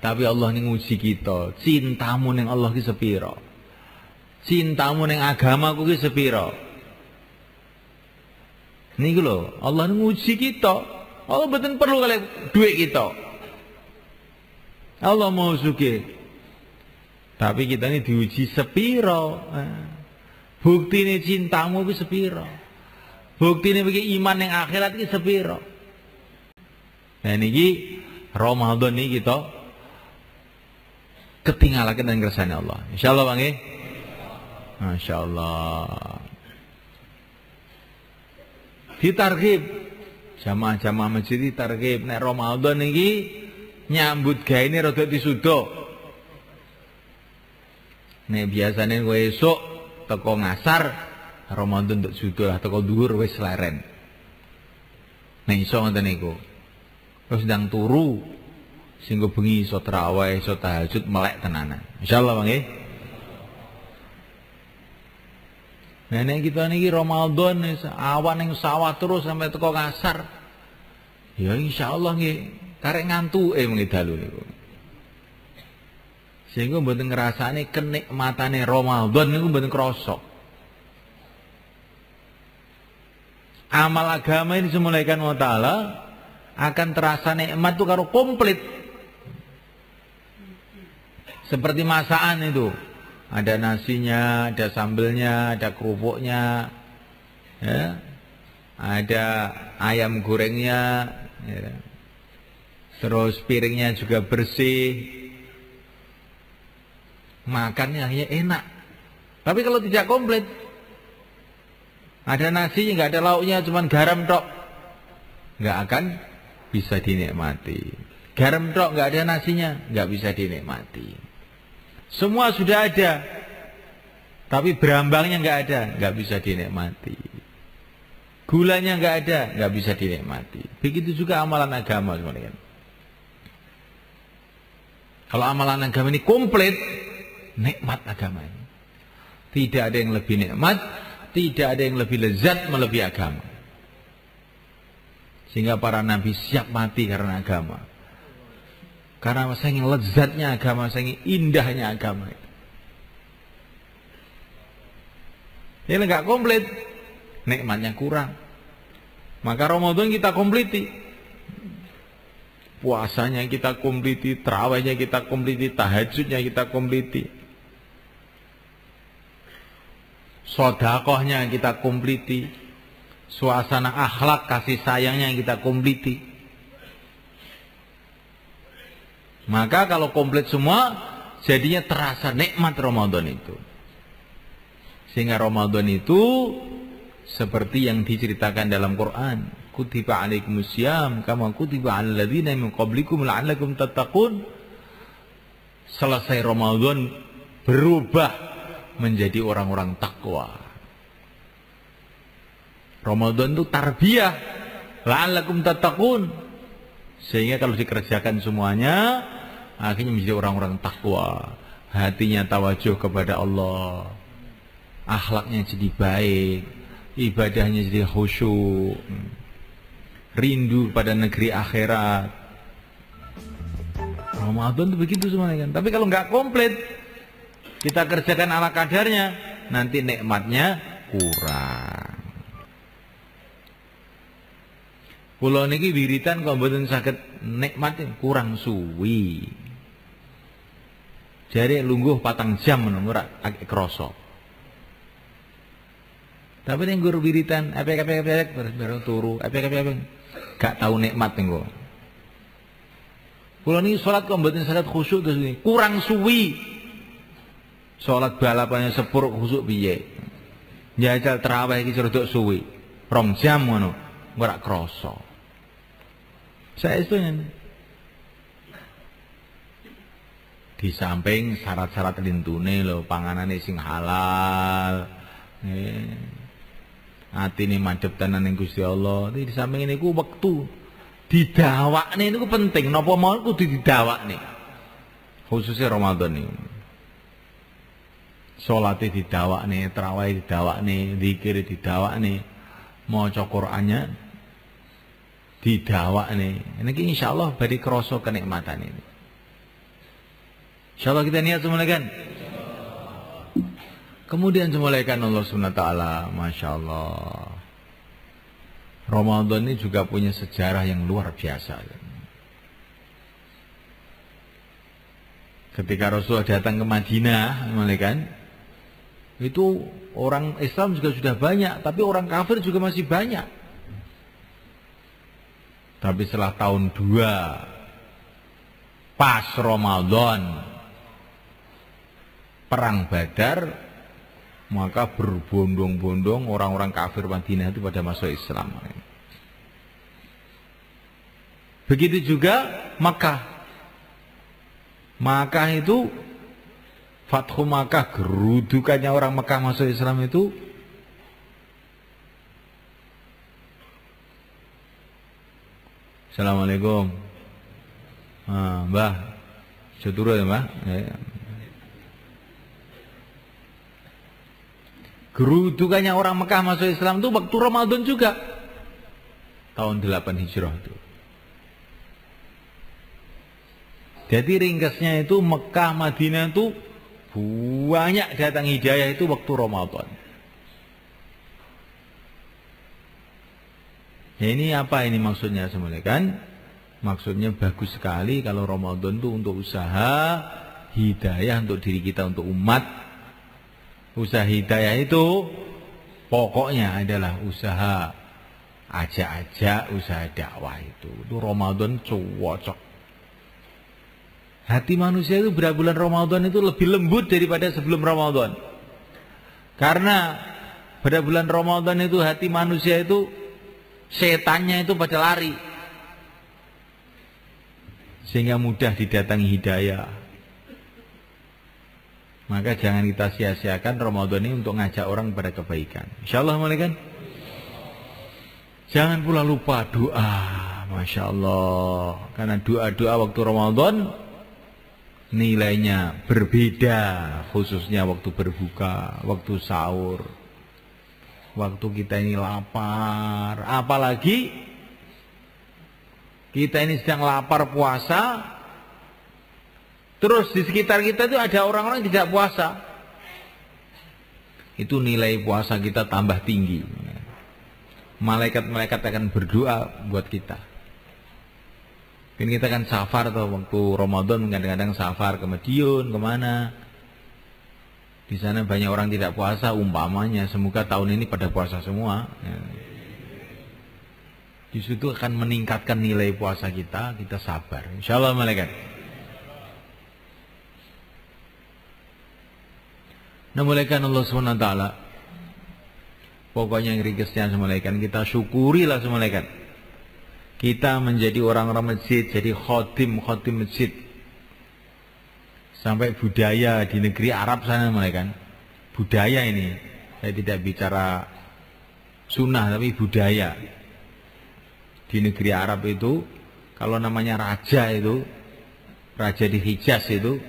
Tapi Allah ning nguji kita, cintamu ning Allah ki sepira? Cintamu ning agamaku ki sepira? Niku lho, Allah nguji kita. Allah mboten perlu kali duit kita. Allah mau sugih. Tapi kita ini diuji sepiro. Buktine cintamu ki sepiro. Buktine iki iman ning akhirat ki sepiro. Nah niki Ramadan niki kita ketinggalaken dan kersane Allah. Insyaallah Bang nggih. Masyaallah. Ditarghib jamaah-jamaah masjid ditarghib nek Ramadan iki nyambut gaene rada disuda. Nek biasane kowe esuk teko ngasar Ramadan untuk suda teko dhuwur wis leren. Nek iso ngoten niku. Terus ndang turu sing bengi iso tarawih, iso tahajud melek tenanan. Insyaallah Bang nggih. Nenek kita niki Ramadan awan ning sawah terus sampai teko kasar. Ya insyaallah nggih karek ngantuke mengi dalu niku. Sehingga mboten ngrasane kenikmatane Ramadan niku mboten krasa. Amal agama ini semulaikan wa ta'ala akan terasa nikmat itu karo komplit. Seperti masakan itu. Ada nasinya, ada sambelnya, ada kerupuknya, ya, ada ayam gorengnya, ya. Terus piringnya juga bersih. Makannya hanya enak. Tapi kalau tidak komplit, ada nasinya, nggak ada lauknya, cuma garam tok, nggak akan bisa dinikmati. Garam tok, nggak ada nasinya, nggak bisa dinikmati. Semua sudah ada, tapi berambangnya nggak ada, nggak bisa dinikmati. Gulanya nggak ada, nggak bisa dinikmati. Begitu juga amalan agama, teman-teman. Kalau amalan agama ini komplit, nikmat agama ini. Tidak ada yang lebih nikmat, tidak ada yang lebih lezat melebihi agama. Sehingga para nabi siap mati karena agama. Karena saking lezatnya agama, saking indahnya agama. Ini enggak komplit, nikmatnya kurang. Maka Ramadan kita kompliti. Puasanya kita kompliti, tarawihnya kita kompliti, tahajudnya kita kompliti. Sodakohnya kita kompliti, suasana akhlak kasih sayangnya kita kompliti. Maka kalau komplit semua, jadinya terasa nikmat Ramadan itu. Sehingga Ramadan itu seperti yang diceritakan dalam Quran, kutiba alaikumusiyam kama kutiba alal ladzina min qablikum la'allakum tattaqun. Selesai Ramadan berubah menjadi orang-orang takwa. Ramadan itu tarbiyah, la'allakum tattaqun. Sehingga kalau dikerjakan semuanya, akhirnya menjadi orang-orang takwa. Hatinya tawajuh kepada Allah, akhlaknya jadi baik, ibadahnya jadi khusyuk, rindu pada negeri akhirat. Ramadan itu begitu semuanya kan. Tapi kalau nggak komplit, kita kerjakan ala kadarnya, nanti nikmatnya kurang. Kula niki wiritan kok mboten saged nikmatin, kurang suwi. Jare lungguh 4 jam ngono ora krasa. Tapi ning nggur wiritan epek-epek baru turu, epek-epek gak tahu nikmat niku. Kula niki salat kok mboten saged khusyuk terus ini, kurang suwi. Salat balapannya sepur khusyuk piye? Njajal tarawih iki rodok suwi. 2 jam ngono, ora krasa. Saestunya di samping syarat-syarat lintune lho, panganane sing halal. Atine madhep tenan ning Gusti Allah. Di samping niku wektu didawakne niku penting. Napa mawon kudu didawakne. Khususnya Ramadan niku. Salate didawakne, tarawih didawakne, zikir didawakne, maca Qur'annya didawakne. Niki insyaallah bari krasa kenikmatan ini. Insyaallah kita niat semula kan. Kemudian semulaikan Allah SWT, Masya Allah. Ramadan ini juga punya sejarah yang luar biasa. Ketika Rasulullah datang ke Madinah, kan, itu orang Islam juga sudah banyak, tapi orang kafir juga masih banyak. Tapi setelah tahun 2 pas Ramadan perang Badar, maka berbondong-bondong orang-orang kafir Madinah itu pada masuk Islam. Begitu juga Makkah. Makkah itu Fathu Makkah, gerudukannya orang Makkah masuk Islam itu Assalamualaikum. Mbah, seturu ya Mbah. Gerudukannya orang Mekah masuk Islam itu waktu Ramadan juga. Tahun 8 Hijrah itu. Jadi ringkasnya itu Mekah Madinah itu banyak datang hidayah itu waktu Ramadan. Ya, ini apa ini maksudnya semuanya kan? Maksudnya bagus sekali kalau Ramadan itu untuk usaha hidayah untuk diri kita, untuk umat. Usaha hidayah itu pokoknya adalah usaha ajak-ajak, usaha dakwah itu. Itu Ramadan cocok. Hati manusia itu pada bulan Ramadan itu lebih lembut daripada sebelum Ramadan. Karena pada bulan Ramadan itu hati manusia itu setannya itu pada lari. Sehingga mudah didatangi hidayah. Maka jangan kita sia-siakan Ramadan ini untuk ngajak orang pada kebaikan. Insyaallah malaikat. Jangan pula lupa doa. Masya Allah. Karena doa-doa waktu Ramadan nilainya berbeda, khususnya waktu berbuka, waktu sahur, waktu kita ini lapar, apalagi kita ini sedang lapar puasa, terus di sekitar kita itu ada orang-orang yang tidak puasa, itu nilai puasa kita tambah tinggi. Malaikat-malaikat akan berdoa buat kita. Mungkin kita kan safar atau waktu Ramadan kadang-kadang safar ke Madiun, kemana. Di sana banyak orang tidak puasa, umpamanya semoga tahun ini pada puasa semua. Di situ akan meningkatkan nilai puasa kita sabar. Insyaallah malaikat. Nah malaikat Allah SWT, pokoknya yang requestnya malaikat, kita syukurilah malaikat. Kita menjadi orang-orang masjid, jadi khotim masjid. Sampai budaya di negeri Arab sana mereka. Budaya ini, saya tidak bicara sunnah tapi budaya. Di negeri Arab itu, kalau namanya raja itu, raja di Hijaz itu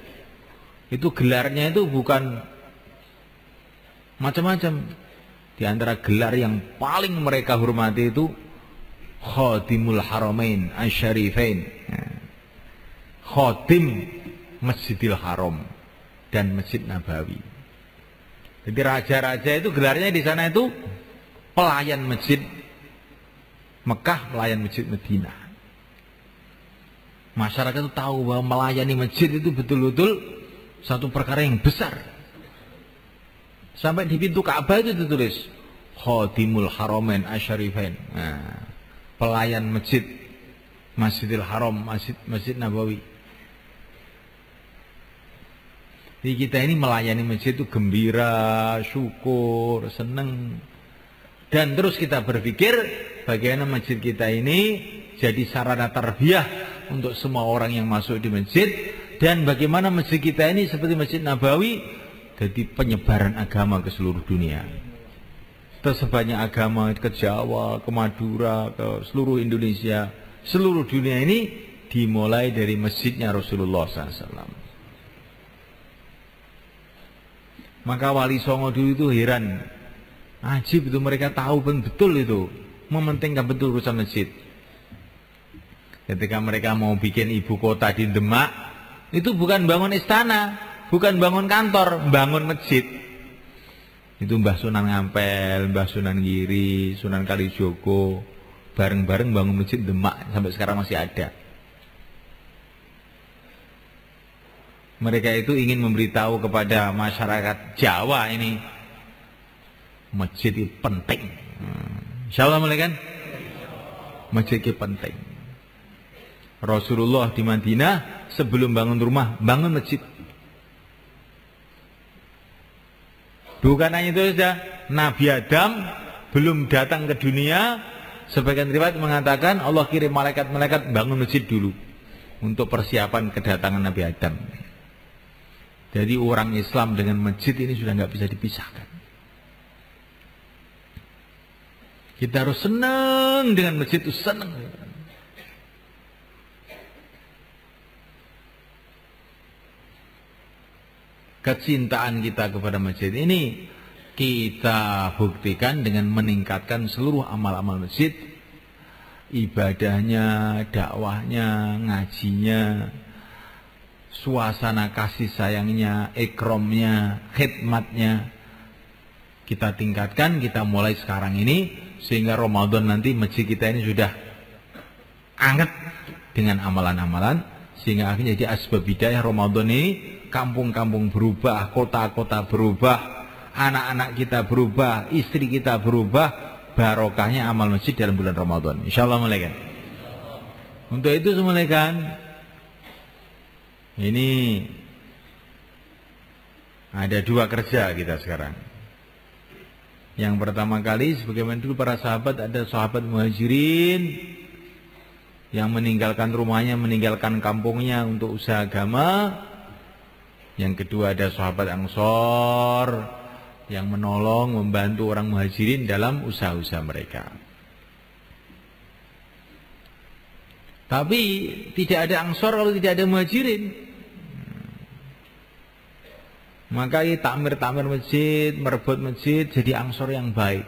gelarnya itu bukan macam-macam. Di antara gelar yang paling mereka hormati itu Khatimul Haramain Asyarifain, Khatim Masjidil Haram dan Masjid Nabawi. Jadi raja-raja itu gelarnya di sana itu pelayan masjid Mekah, pelayan masjid Madinah. Masyarakat itu tahu bahwa melayani masjid itu betul-betul satu perkara yang besar. Sampai di pintu Ka'bah itu ditulis Khatimul Haramain Asyarifain. Pelayan masjid Masjidil Haram, Masjid Nabawi. Jadi kita ini melayani masjid itu gembira, syukur, senang. Dan terus kita berpikir bagaimana masjid kita ini jadi sarana tarbiyah untuk semua orang yang masuk di masjid. Dan bagaimana masjid kita ini seperti Masjid Nabawi jadi penyebaran agama ke seluruh dunia. Tersebarnya agama ke Jawa, ke Madura, ke seluruh Indonesia, seluruh dunia ini dimulai dari masjidnya Rasulullah SAW. Maka Wali Songo dulu itu heran, ajib itu mereka tahu betul itu, mementingkan betul urusan masjid. Ketika mereka mau bikin ibu kota di Demak, itu bukan bangun istana, bukan bangun kantor, bangun masjid. Itu Mbah Sunan Ngampel, Mbah Sunan Giri, Sunan Kalijogo bareng-bareng bangun masjid Demak, sampai sekarang masih ada. Mereka itu ingin memberitahu kepada masyarakat Jawa ini masjid itu penting. Insyaallah kan? Masjid itu penting. Rasulullah di Madinah sebelum bangun rumah, bangun masjid. Bukan hanya itu saja, Nabi Adam belum datang ke dunia, sebagian riwayat mengatakan Allah kirim malaikat-malaikat bangun masjid dulu untuk persiapan kedatangan Nabi Adam. Jadi orang Islam dengan masjid ini sudah nggak bisa dipisahkan. Kita harus senang dengan masjid itu, senang. Kecintaan kita kepada masjid ini kita buktikan dengan meningkatkan seluruh amal-amal masjid, ibadahnya, dakwahnya, ngajinya, suasana kasih sayangnya, ikromnya, khidmatnya. Kita tingkatkan, kita mulai sekarang ini, sehingga Ramadan nanti masjid kita ini sudah anget dengan amalan-amalan, sehingga akhirnya jadi asbab hidayah Ramadan ini. Kampung-kampung berubah, kota-kota berubah, anak-anak kita berubah, istri kita berubah, barokahnya amal masjid dalam bulan Ramadan. Insyaallah malaikat. Untuk itu semua malaikat, Ini ada dua kerja kita sekarang. Yang pertama kali, sebagaimana dulu para sahabat, ada sahabat muhajirin yang meninggalkan rumahnya, meninggalkan kampungnya untuk usaha agama. Yang kedua ada sahabat Ansor yang menolong, membantu orang muhajirin dalam usaha-usaha mereka. Tapi tidak ada Ansor kalau tidak ada muhajirin. Maka takmir masjid, merebut masjid, jadi Ansor yang baik.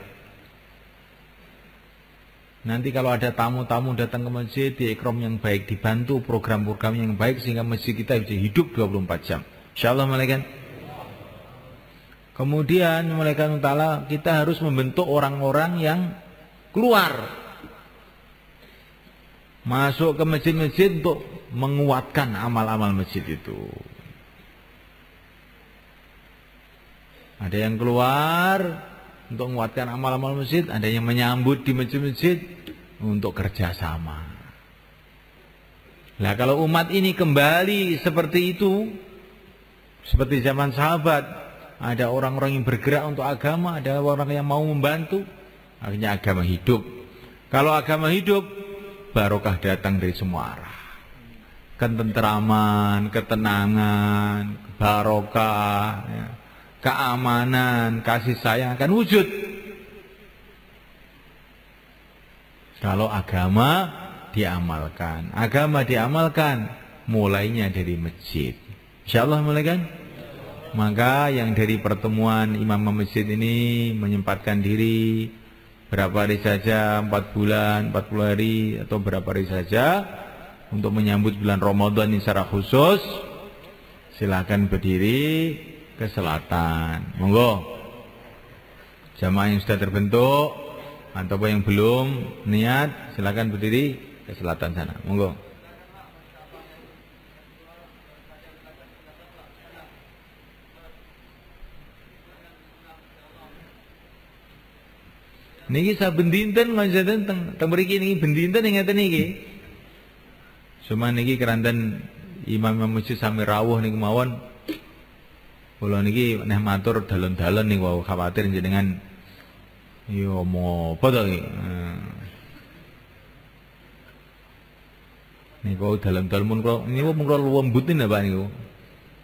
Nanti kalau ada tamu-tamu datang ke masjid, diikram yang baik, dibantu program-program yang baik sehingga masjid kita bisa hidup 24 jam. Insyaallah malaikat. Kemudian malaikat ta'ala, kita harus membentuk orang-orang yang keluar masuk ke masjid-masjid untuk menguatkan amal-amal masjid itu. Ada yang keluar untuk menguatkan amal-amal masjid, ada yang menyambut di masjid-masjid untuk kerjasama. Nah, kalau umat ini kembali seperti itu, seperti zaman sahabat, ada orang-orang yang bergerak untuk agama, ada orang yang mau membantu, akhirnya agama hidup. Kalau agama hidup, barokah datang dari semua arah. Ketentraman, ketenangan, barokah, ya, keamanan, kasih sayang akan wujud. Kalau agama diamalkan. Agama diamalkan mulainya dari masjid. Insyaallah mulai kan? Maka yang dari pertemuan imam masjid ini menyempatkan diri berapa hari saja, 4 bulan, 40 hari atau berapa hari saja untuk menyambut bulan Ramadan ini secara khusus, silakan berdiri ke selatan. Monggo. Jamaah yang sudah terbentuk atau yang belum niat, silakan berdiri ke selatan sana. Monggo. Niki saben dinten ngajaten teng mriki niki ben dinten ngeten niki. Cuma niki keranten imam masjid sami rawuh niku mawon. Kula niki neh matur dalem-dalem niku khawatir jenengan yo mau apa to iki. Niku dalem-dalem mun kula niku mun kula lembut napa Pak niku.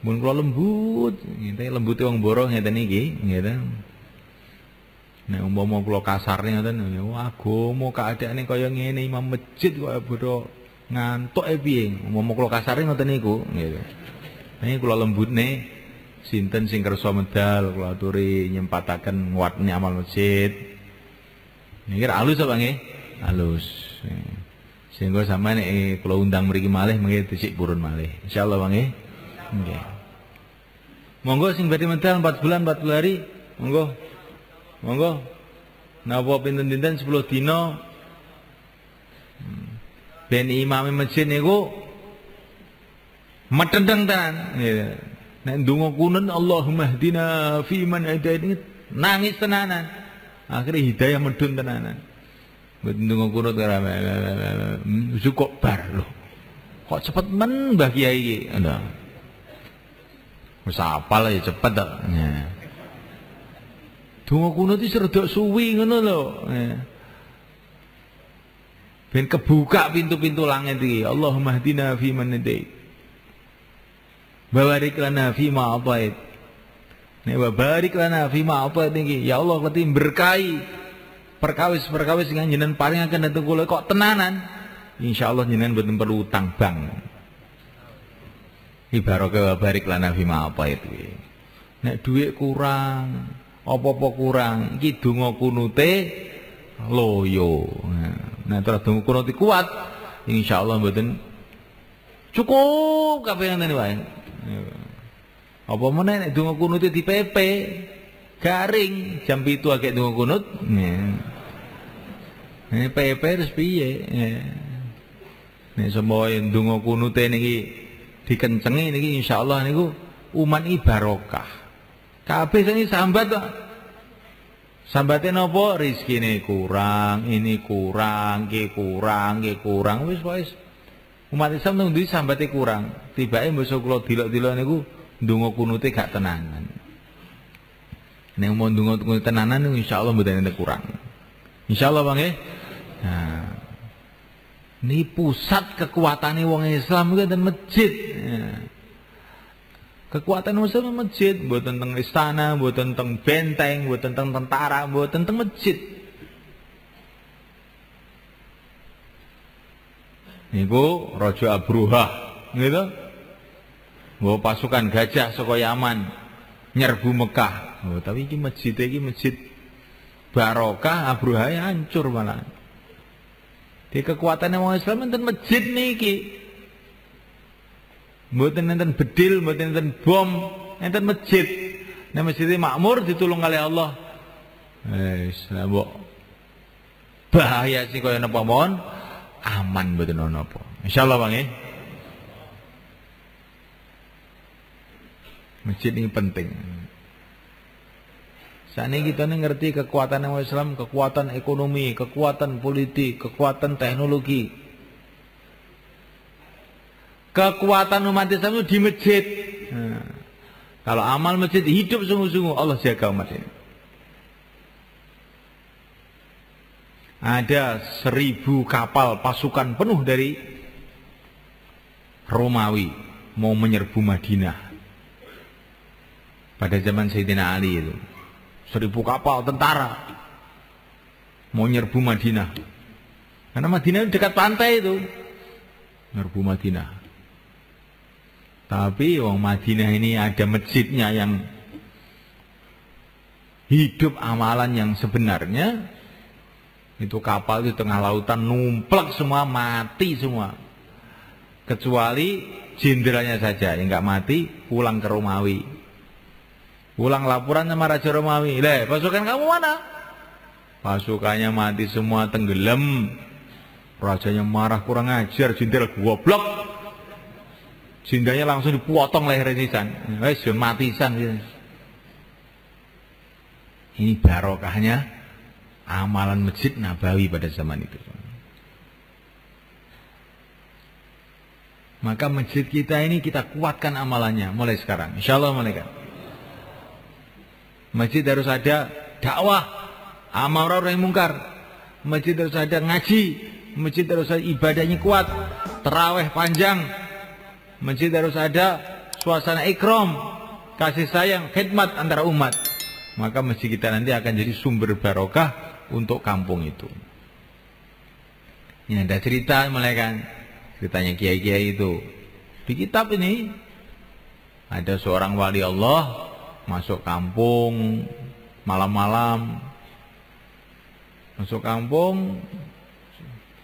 Mun kula lembut, ngene lembute wong Boro ngeten niki, ngeten. Nek umpama kula kasarne ngoten, agama keadaane kaya ngene imam masjid kok bodo ngantuk piye. Umpama kula kasarne ngoten niku, nggih. Niki kula lembutne sinten sing kersa medal kula aturi nyempataken nguatne amal masjid. Niki halus apa nggih? Halus. Sehingga sampeyan nek kula undang mriki malih mengki dhisik purun malih. Insyaallah nggih. Nggih. Monggo sing badhe medal 4 bulan 40 hari, monggo. Monggo. Napa pinten-pinten 10 dina. Ben imam masjid niku metendeng tenan. Nek ndonga kunun Allahumma hdina fi man hadaita nangis tenanan. Akhire hidayah medun tenanan. Mboten ndonga kunut kok bar lho. Kok cepet men Mbah Kiai iki. Lho. Wis apal ya cepet to. Donga kunut iki rada suwi ngono lho. Ben kebuka pintu-pintu langit iki. Allahumma hdina fi man hadait. Barik lana fi ma atait. Nek barik lana fi ma atait iki, ya Allah keti berkahi perkawis-perkawis sing jenengan paringaken dhateng kula kok tenanan. Insyaallah jenengan mboten perlu utang bank. Ibarakah barik lana fi ma atait iki. Nek dhuwit kurang, apa-apa kurang, iki donga kunute loyo. Nah, terus donga kunute kuat, insyaallah mboten cukup kabeh ngene wae. Apa meneh nek donga kunute dipepe garing jam 7 agek donga kunut. Nek pepe terus piye? Nek semboe donga kunute niki dikencengi niki insyaallah niku umat iki barokah. Kabeh sing sambat kok. Sambate napa? Rezekine kurang, ini kurang, ki kurang, ki kurang. Wis Umat Islam nang duwe sambate kurang. Tibake mbok kula dilok-dilok niku ndonga kunute gak tenanan. Nek mau ndonga kunut tenanan niku insyaallah mboten enten kurang. Insyaallah Bang nggih. Nah. Ini pusat kekuatane wong Islam kuwi enten masjid. Kekuatan Muslim masjid, mboten teng istana, mboten teng benteng, mboten teng tentara, mboten teng masjid. Niku Raja Abruhah, gitu. Nggo pasukan gajah saka Yaman nyerbu Mekah. Oh, tapi iki masjid barokah, Abruhah hancur malah. Di kekuatan wong Islam enten masjid niki. Mboten enten bedil, mboten enten bom, enten masjid. Nek masjid makmur ditulung kali Allah. Wis mbok bahaya sih kaya napa mawon, aman mboten ana apa. Insyaallah Bang nggih. Masjid ini penting. Saat ini kita ngerti kekuatan Islam, kekuatan ekonomi, kekuatan politik, kekuatan teknologi. Kekuatan umat Islam itu di masjid. Nah, kalau amal masjid hidup sungguh-sungguh, Allah jaga umat ini. Ada 1000 kapal pasukan penuh dari Romawi mau menyerbu Madinah. Pada zaman Sayyidina Ali itu. 1000 kapal tentara mau nyerbu Madinah. Karena Madinah dekat pantai itu. Nyerbu Madinah. Tapi wong Madinah ini ada masjidnya yang hidup amalan yang sebenarnya. Itu kapal di tengah lautan numplek semua, mati semua. Kecuali jenderalnya saja yang nggak mati, pulang ke Romawi. Pulang laporan sama Raja Romawi, pasukan kamu mana? Pasukannya mati semua, tenggelam. Rajanya marah, kurang ajar, jenderal goblok. Jenderalnya langsung dipotong lehernya sisan. Wes mati sisan. Ini barokahnya amalan Masjid Nabawi pada zaman itu. Maka masjid kita ini kita kuatkan amalannya mulai sekarang. Insyaallah mulai kan. Masjid harus ada dakwah, amar ma'ruf nahi mungkar. Masjid harus ada ngaji, masjid harus ada ibadahnya kuat, tarawih panjang. Masjid harus ada suasana ikram, kasih sayang, khidmat antara umat. Maka masjid kita nanti akan jadi sumber barokah untuk kampung itu. Ini ada cerita mulai kan, ceritanya kiai-kiai itu. Di kitab ini ada seorang wali Allah masuk kampung malam-malam, masuk kampung,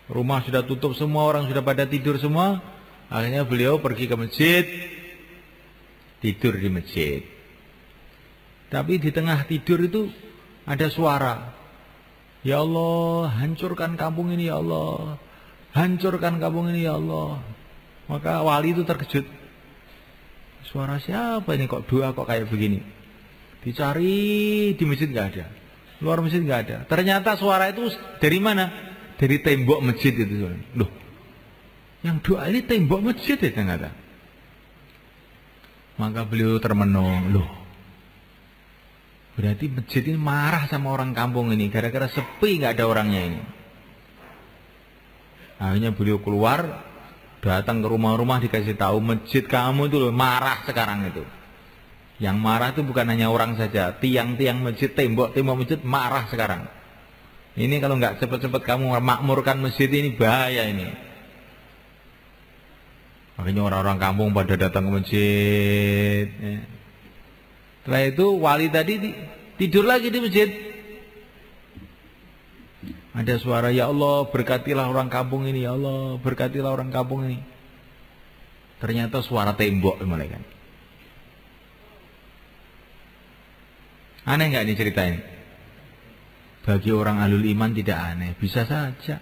rumah sudah tutup semua, orang sudah pada tidur semua. Akhirnya beliau pergi ke masjid, tidur di masjid. Tapi di tengah tidur itu ada suara, ya Allah, hancurkan kampung ini ya Allah, hancurkan kampung ini ya Allah. Maka wali itu terkejut, suara siapa ini kok doa kok kayak begini. Dicari di masjid nggak ada, luar masjid nggak ada. Ternyata suara itu dari mana? Dari tembok masjid itu. Loh, yang doa ini tembok masjid ya ternyata. Maka beliau termenung, loh, berarti masjid ini marah sama orang kampung ini gara-gara sepi nggak ada orangnya ini. Akhirnya beliau keluar, datang ke rumah-rumah, dikasih tahu masjid kamu itu loh marah sekarang itu. Yang marah itu bukan hanya orang saja, tiang-tiang masjid, tembok-tembok masjid marah sekarang. Ini kalau nggak cepat-cepat kamu makmurkan masjid ini bahaya ini. Makanya orang-orang kampung pada datang ke masjid. Setelah itu wali tadi tidur lagi di masjid. Ada suara, ya Allah berkatilah orang kampung ini, ya Allah berkatilah orang kampung ini. Ternyata suara tembok malaikat. Aneh nggak ini cerita ini? Bagi orang ahlul iman tidak aneh, bisa saja.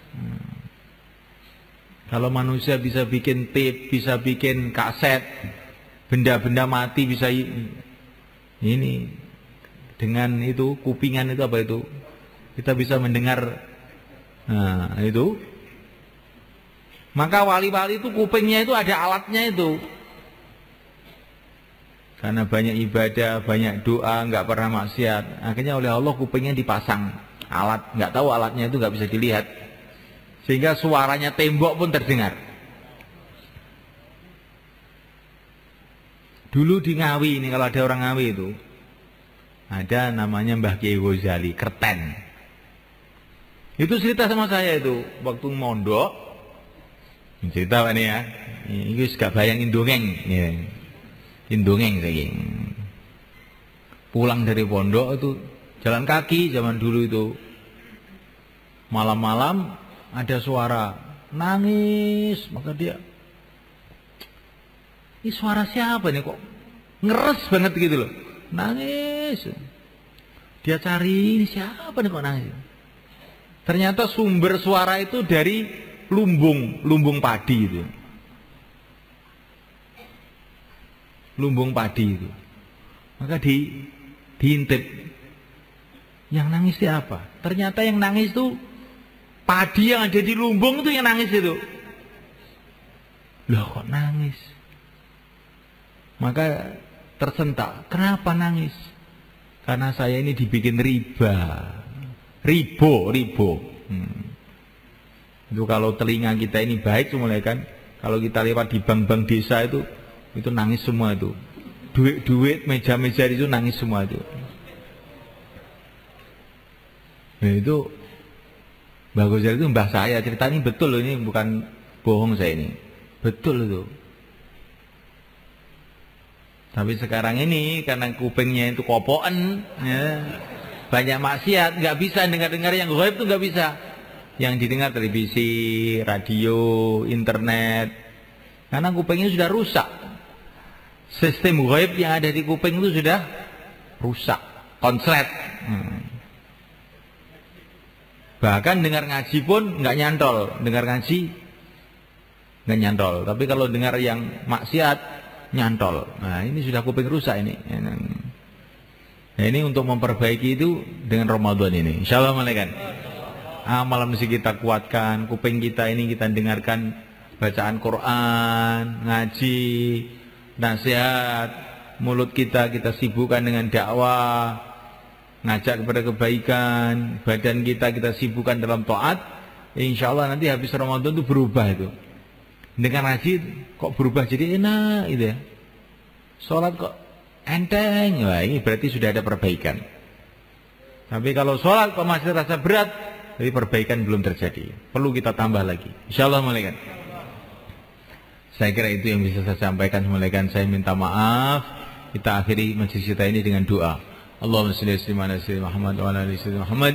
Kalau manusia bisa bikin tape, bisa bikin kaset, benda-benda mati bisa ini dengan itu kupingan itu apa itu? Kita bisa mendengar, nah itu Maka wali-wali itu kupingnya itu ada alatnya itu. Karena banyak ibadah, banyak doa, nggak pernah maksiat. Akhirnya oleh Allah kupingnya dipasang alat, nggak tahu alatnya itu nggak bisa dilihat. Sehingga suaranya tembok pun terdengar. Dulu di Ngawi ini, kalau ada orang Ngawi itu, ada namanya Mbah Kiai Ghazali, Kerten. Itu cerita sama saya itu, waktu mondok. Cerita Pak ini ya. Ini gak bayangin dongeng. Dongeng saya. Pulang dari pondok itu jalan kaki zaman dulu itu. Malam-malam ada suara nangis, maka dia, ini suara siapa nih kok ngeres banget gitu loh, nangis. Dia cari ini siapa nih kok nangis. Ternyata sumber suara itu dari lumbung padi itu. Lumbung padi itu. Maka diintip. Yang nangis siapa? Ternyata yang nangis itu padi yang ada di lumbung itu yang nangis itu. Loh kok nangis? Maka tersentak. Kenapa nangis? Karena saya ini dibikin riba. Ribo. Itu kalau telinga kita ini baik semula kan. Kalau kita lewat di bank-bank desa itu nangis semua itu. Duit-duit, meja-meja itu nangis semua itu. Nah, itu Mbah Ghazali itu mbah saya, cerita ini betul loh, ini bukan bohong saya ini. Betul itu. Tapi sekarang ini karena kupingnya itu kopoan, ya, banyak maksiat, nggak bisa dengar-dengar yang gaib itu nggak bisa. Yang didengar televisi, radio, internet. Karena kupingnya sudah rusak. Sistem gaib yang ada di kuping itu sudah rusak, konslet. Bahkan dengar ngaji pun nggak nyantol, dengar ngaji nggak nyantol. Tapi kalau dengar yang maksiat nyantol. Nah ini sudah kuping rusak ini. Nah ini untuk memperbaiki itu dengan Ramadan ini. Insyaallah malaikat. Amal mesti kita kuatkan, kuping kita ini kita dengarkan bacaan Quran, ngaji, nasihat, mulut kita sibukkan dengan dakwah, ngajak kepada kebaikan, badan kita sibukkan dalam taat. Insya Allah nanti habis Ramadan itu berubah itu. Dengan ngaji kok berubah jadi enak gitu ya. Sholat kok enteng, wah ini berarti sudah ada perbaikan. Tapi kalau sholat kok masih terasa berat, jadi perbaikan belum terjadi. Perlu kita tambah lagi. Insyaallah malaikat. Saya kira itu yang bisa saya sampaikan. Malaikat, saya minta maaf. Kita akhiri majlis kita ini dengan doa. Allahumma shalli ala sayyidina Muhammad wa ala ali sayyidina Muhammad.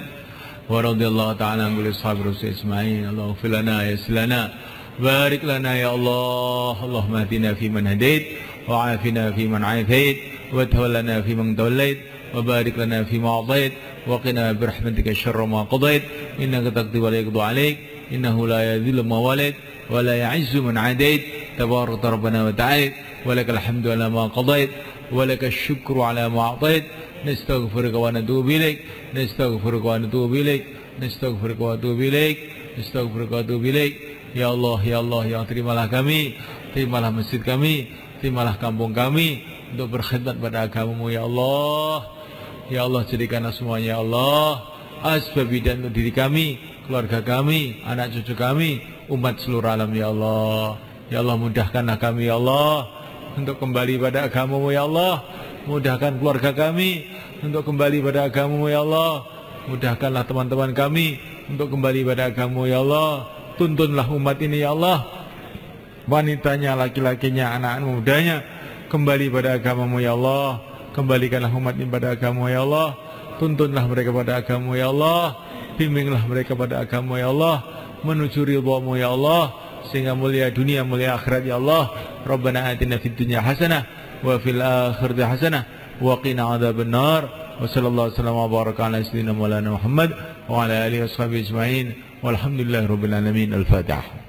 Wa radhiyallahu ta'ala an kulli ashabi rasul isma'in. Allahumma fir lana yassir lana. Barik lana ya Allah. Allahumma hadina fi man hadait wa afina fi man afait wa tawallana fi man tawallait wa barik lana fi ma atait. وقنا برحمتك شر ما قضيت إنك تقضي ولا يقضى عليك إنه لا يذل ما واليت ولا يعز من عاديت تبارك ربنا وتعالى ولك الحمد على ما قضيت ولك الشكر على ما أعطيت نستغفرك ونتوب إليك نستغفرك ونتوب إليك نستغفرك ونتوب إليك نستغفرك ونتوب إليك ya Allah yang terimalah kami, terimalah masjid kami, terimalah kampung kami untuk berkhidmat pada agamamu ya Allah. Ya Allah, jadikanlah semuanya ya Allah asbab dan untuk diri kami, keluarga kami, anak cucu kami, umat seluruh alam ya Allah. Ya Allah, mudahkanlah kami ya Allah untuk kembali pada agamamu ya Allah. Mudahkan keluarga kami untuk kembali pada agamamu ya Allah. Mudahkanlah teman-teman kami untuk kembali pada agamamu ya Allah. Tuntunlah umat ini ya Allah, wanitanya, laki-lakinya, anak-anak mudanya kembali pada agamamu ya Allah. Kembalikanlah umat ini pada agama ya Allah. Tuntunlah mereka pada agama ya Allah. Bimbinglah mereka pada agama ya Allah, menuju ridhamu ya Allah, sehingga mulia dunia mulia akhirat ya Allah. Rabbana atina fid dunya hasanah wa fil akhirati hasanah wa qina adzabannar. Wa sallallahu alaihi wa baraka ala sayyidina Maulana Muhammad wa ala alihi washabihi ajma'in. Walhamdulillahirabbil alamin. Al-Fatihah.